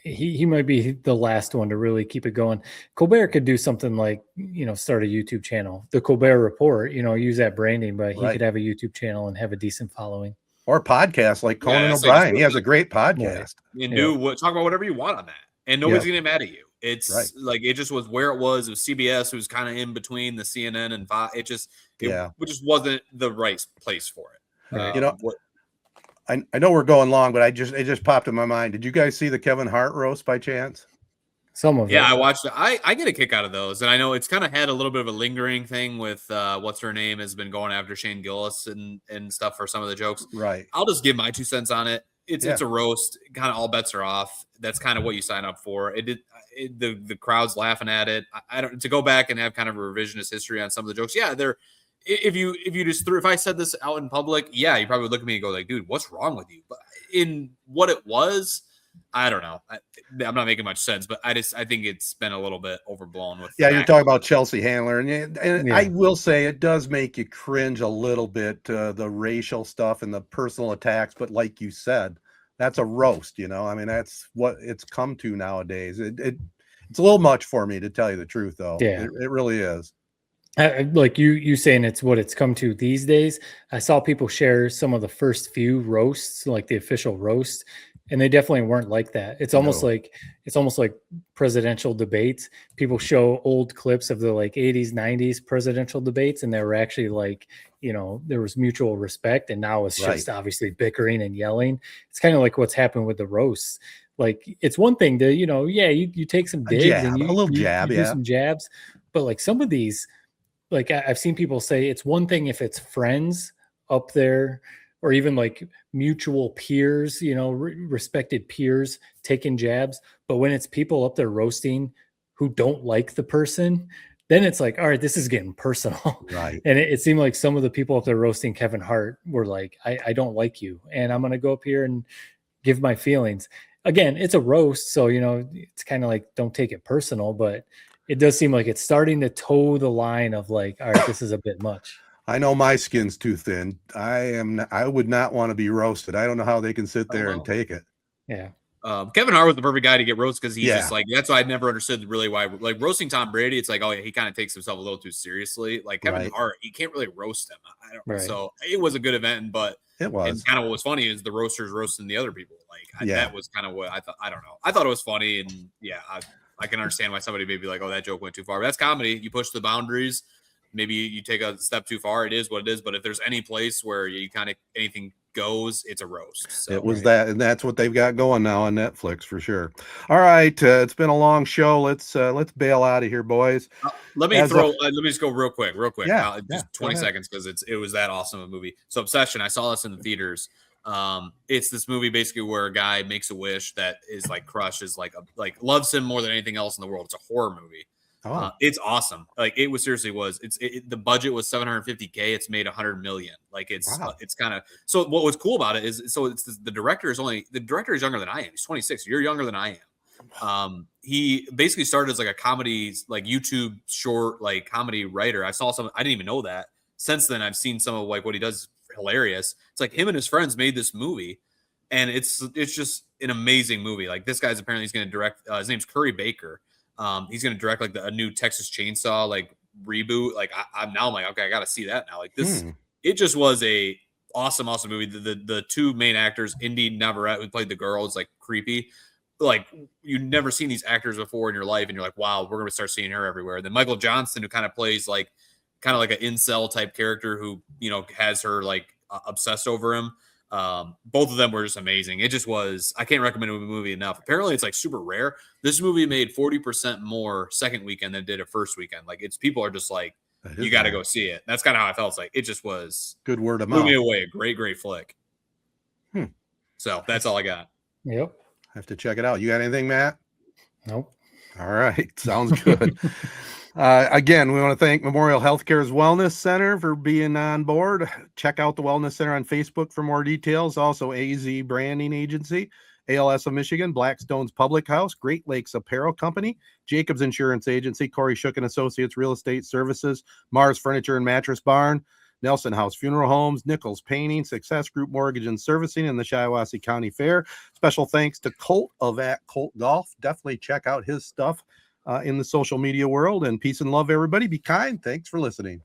he might be the last one to really keep it going. Colbert could do something like, you know, start a YouTube channel, the Colbert Report, you know, use that branding, but he could have a YouTube channel and have a decent following. Or podcast like Conan O'Brien. He has a great podcast. And talk about whatever you want on that. And nobody's going to get mad at you. It's like it just was where it was. It was CBS. It was kind of in between the CNN and Fox. It just wasn't the right place for it. You know, I know we're going long, but it just popped in my mind. Did you guys see the Kevin Hart roast by chance? Some of it. I watched it. I get a kick out of those, and I know it's kind of had a little bit of a lingering thing with what's her name has been going after Shane Gillis and stuff for some of the jokes. Right. I'll just give my 2 cents on it. It's a roast. Kind of all bets are off. That's kind of what you sign up for. The crowd's laughing at it. I don't to go back and have kind of a revisionist history on some of the jokes. Yeah, they're. If I said this out in public, you probably would look at me and go like, dude, what's wrong with you? But in what it was, I don't know. I'm not making much sense, but I think it's been a little bit overblown with. Yeah, you're talking about Chelsea Handler, and I will say it does make you cringe a little bit, the racial stuff and the personal attacks. But like you said, that's a roast. You know, I mean, that's what it's come to nowadays. It's a little much for me, to tell you the truth, though. Yeah, it really is. Like you saying it's what it's come to these days. I saw people share some of the first few roasts, like the official roast, and they definitely weren't like that. It's almost like presidential debates. People show old clips of the like 80s, 90s presidential debates, and they were actually like, you know, there was mutual respect, and now it's just obviously bickering and yelling. It's kind of like what's happened with the roasts. Like it's one thing to, you know, you take some digs and you do some jabs, but like some of these. Like I've seen people say it's one thing if it's friends up there or even like mutual peers, you know, respected peers taking jabs. But when it's people up there roasting who don't like the person, then it's like, all right, this is getting personal. Right. And it seemed like some of the people up there roasting Kevin Hart were like, I don't like you. And I'm going to go up here and give my feelings. Again, it's a roast. So, you know, it's kind of like, don't take it personal, but it does seem like it's starting to toe the line of like, all right, this is a bit much. I know my skin's too thin. I would not want to be roasted. I don't know how they can sit there and take it. Yeah. Kevin Hart was the perfect guy to get roasted because he's just like, that's why I never understood really why, like roasting Tom Brady. It's like, oh yeah, he kind of takes himself a little too seriously. Like Kevin Hart, you can't really roast him. I don't. So it was a good event, but it was. And kind of what was funny is the roasters roasting the other people. Like that was kind of what I thought. I don't know. I thought it was funny, and I can understand why somebody may be like, oh, that joke went too far. But that's comedy. You push the boundaries. Maybe you take a step too far. It is what it is. But if there's any place where you kind of anything goes, it's a roast. So, it was that, and that's what they've got going now on Netflix for sure. All right, it's been a long show. Let's bail out of here, boys. Let me just go real quick. Just 20 seconds because it was that awesome a movie. So Obsession, I saw this in the theaters. It's this movie basically where a guy makes a wish that is like crushes like loves him more than anything else in the world. It's a horror movie. It's awesome. Like it was seriously was. The budget was $750K. It's made $100 million. Like it's kind of so. What was cool about it is it's the director is younger than I am. He's 26. You're younger than I am. He basically started as like a comedy like YouTube short like comedy writer. I saw some. I didn't even know that. since then I've seen some of like what he does hilarious. It's like him and his friends made this movie, and it's just an amazing movie. Like this guy's apparently he's going to direct. His name's Curry Baker. He's going to direct like a new Texas Chainsaw like reboot. Like I'm like, okay, I got to see that now. Like this, it just was a awesome movie. The two main actors, Indy Navarrete, who played the girl, is like creepy. Like you've never seen these actors before in your life, and you're like, wow, we're going to start seeing her everywhere. And then Michael Johnston, who kind of plays like an incel type character who, you know, has her like obsessed over him. Both of them were just amazing. It just was, I can't recommend a movie enough. Apparently it's like super rare. This movie made 40% more second weekend than it did a first weekend. Like people are just like, you got to go see it. That's kind of how I felt. It's like, it just was good word of mouth. Blew me away. A great flick. So that's all I got. Yep. Have to check it out. You got anything, Matt? Nope. All right. Sounds good. Again, we want to thank Memorial Healthcare's Wellness Center for being on board. Check out the Wellness Center on Facebook for more details. Also, AZee Branding Agency, ALS of Michigan, Blackstone's Public House, Great Lakes Apparel Company, Jacobs Insurance Agency, Kori Shook and Associates Real Estate Services, Mars Furniture and Mattress Barn, Nelson House Funeral Homes, Nichols Painting, Success Group Mortgage and Servicing, and the Shiawassee County Fair. Special thanks to Colt of Colt Golf. Definitely check out his stuff in the social media world. And peace and love, everybody. Be kind. Thanks for listening.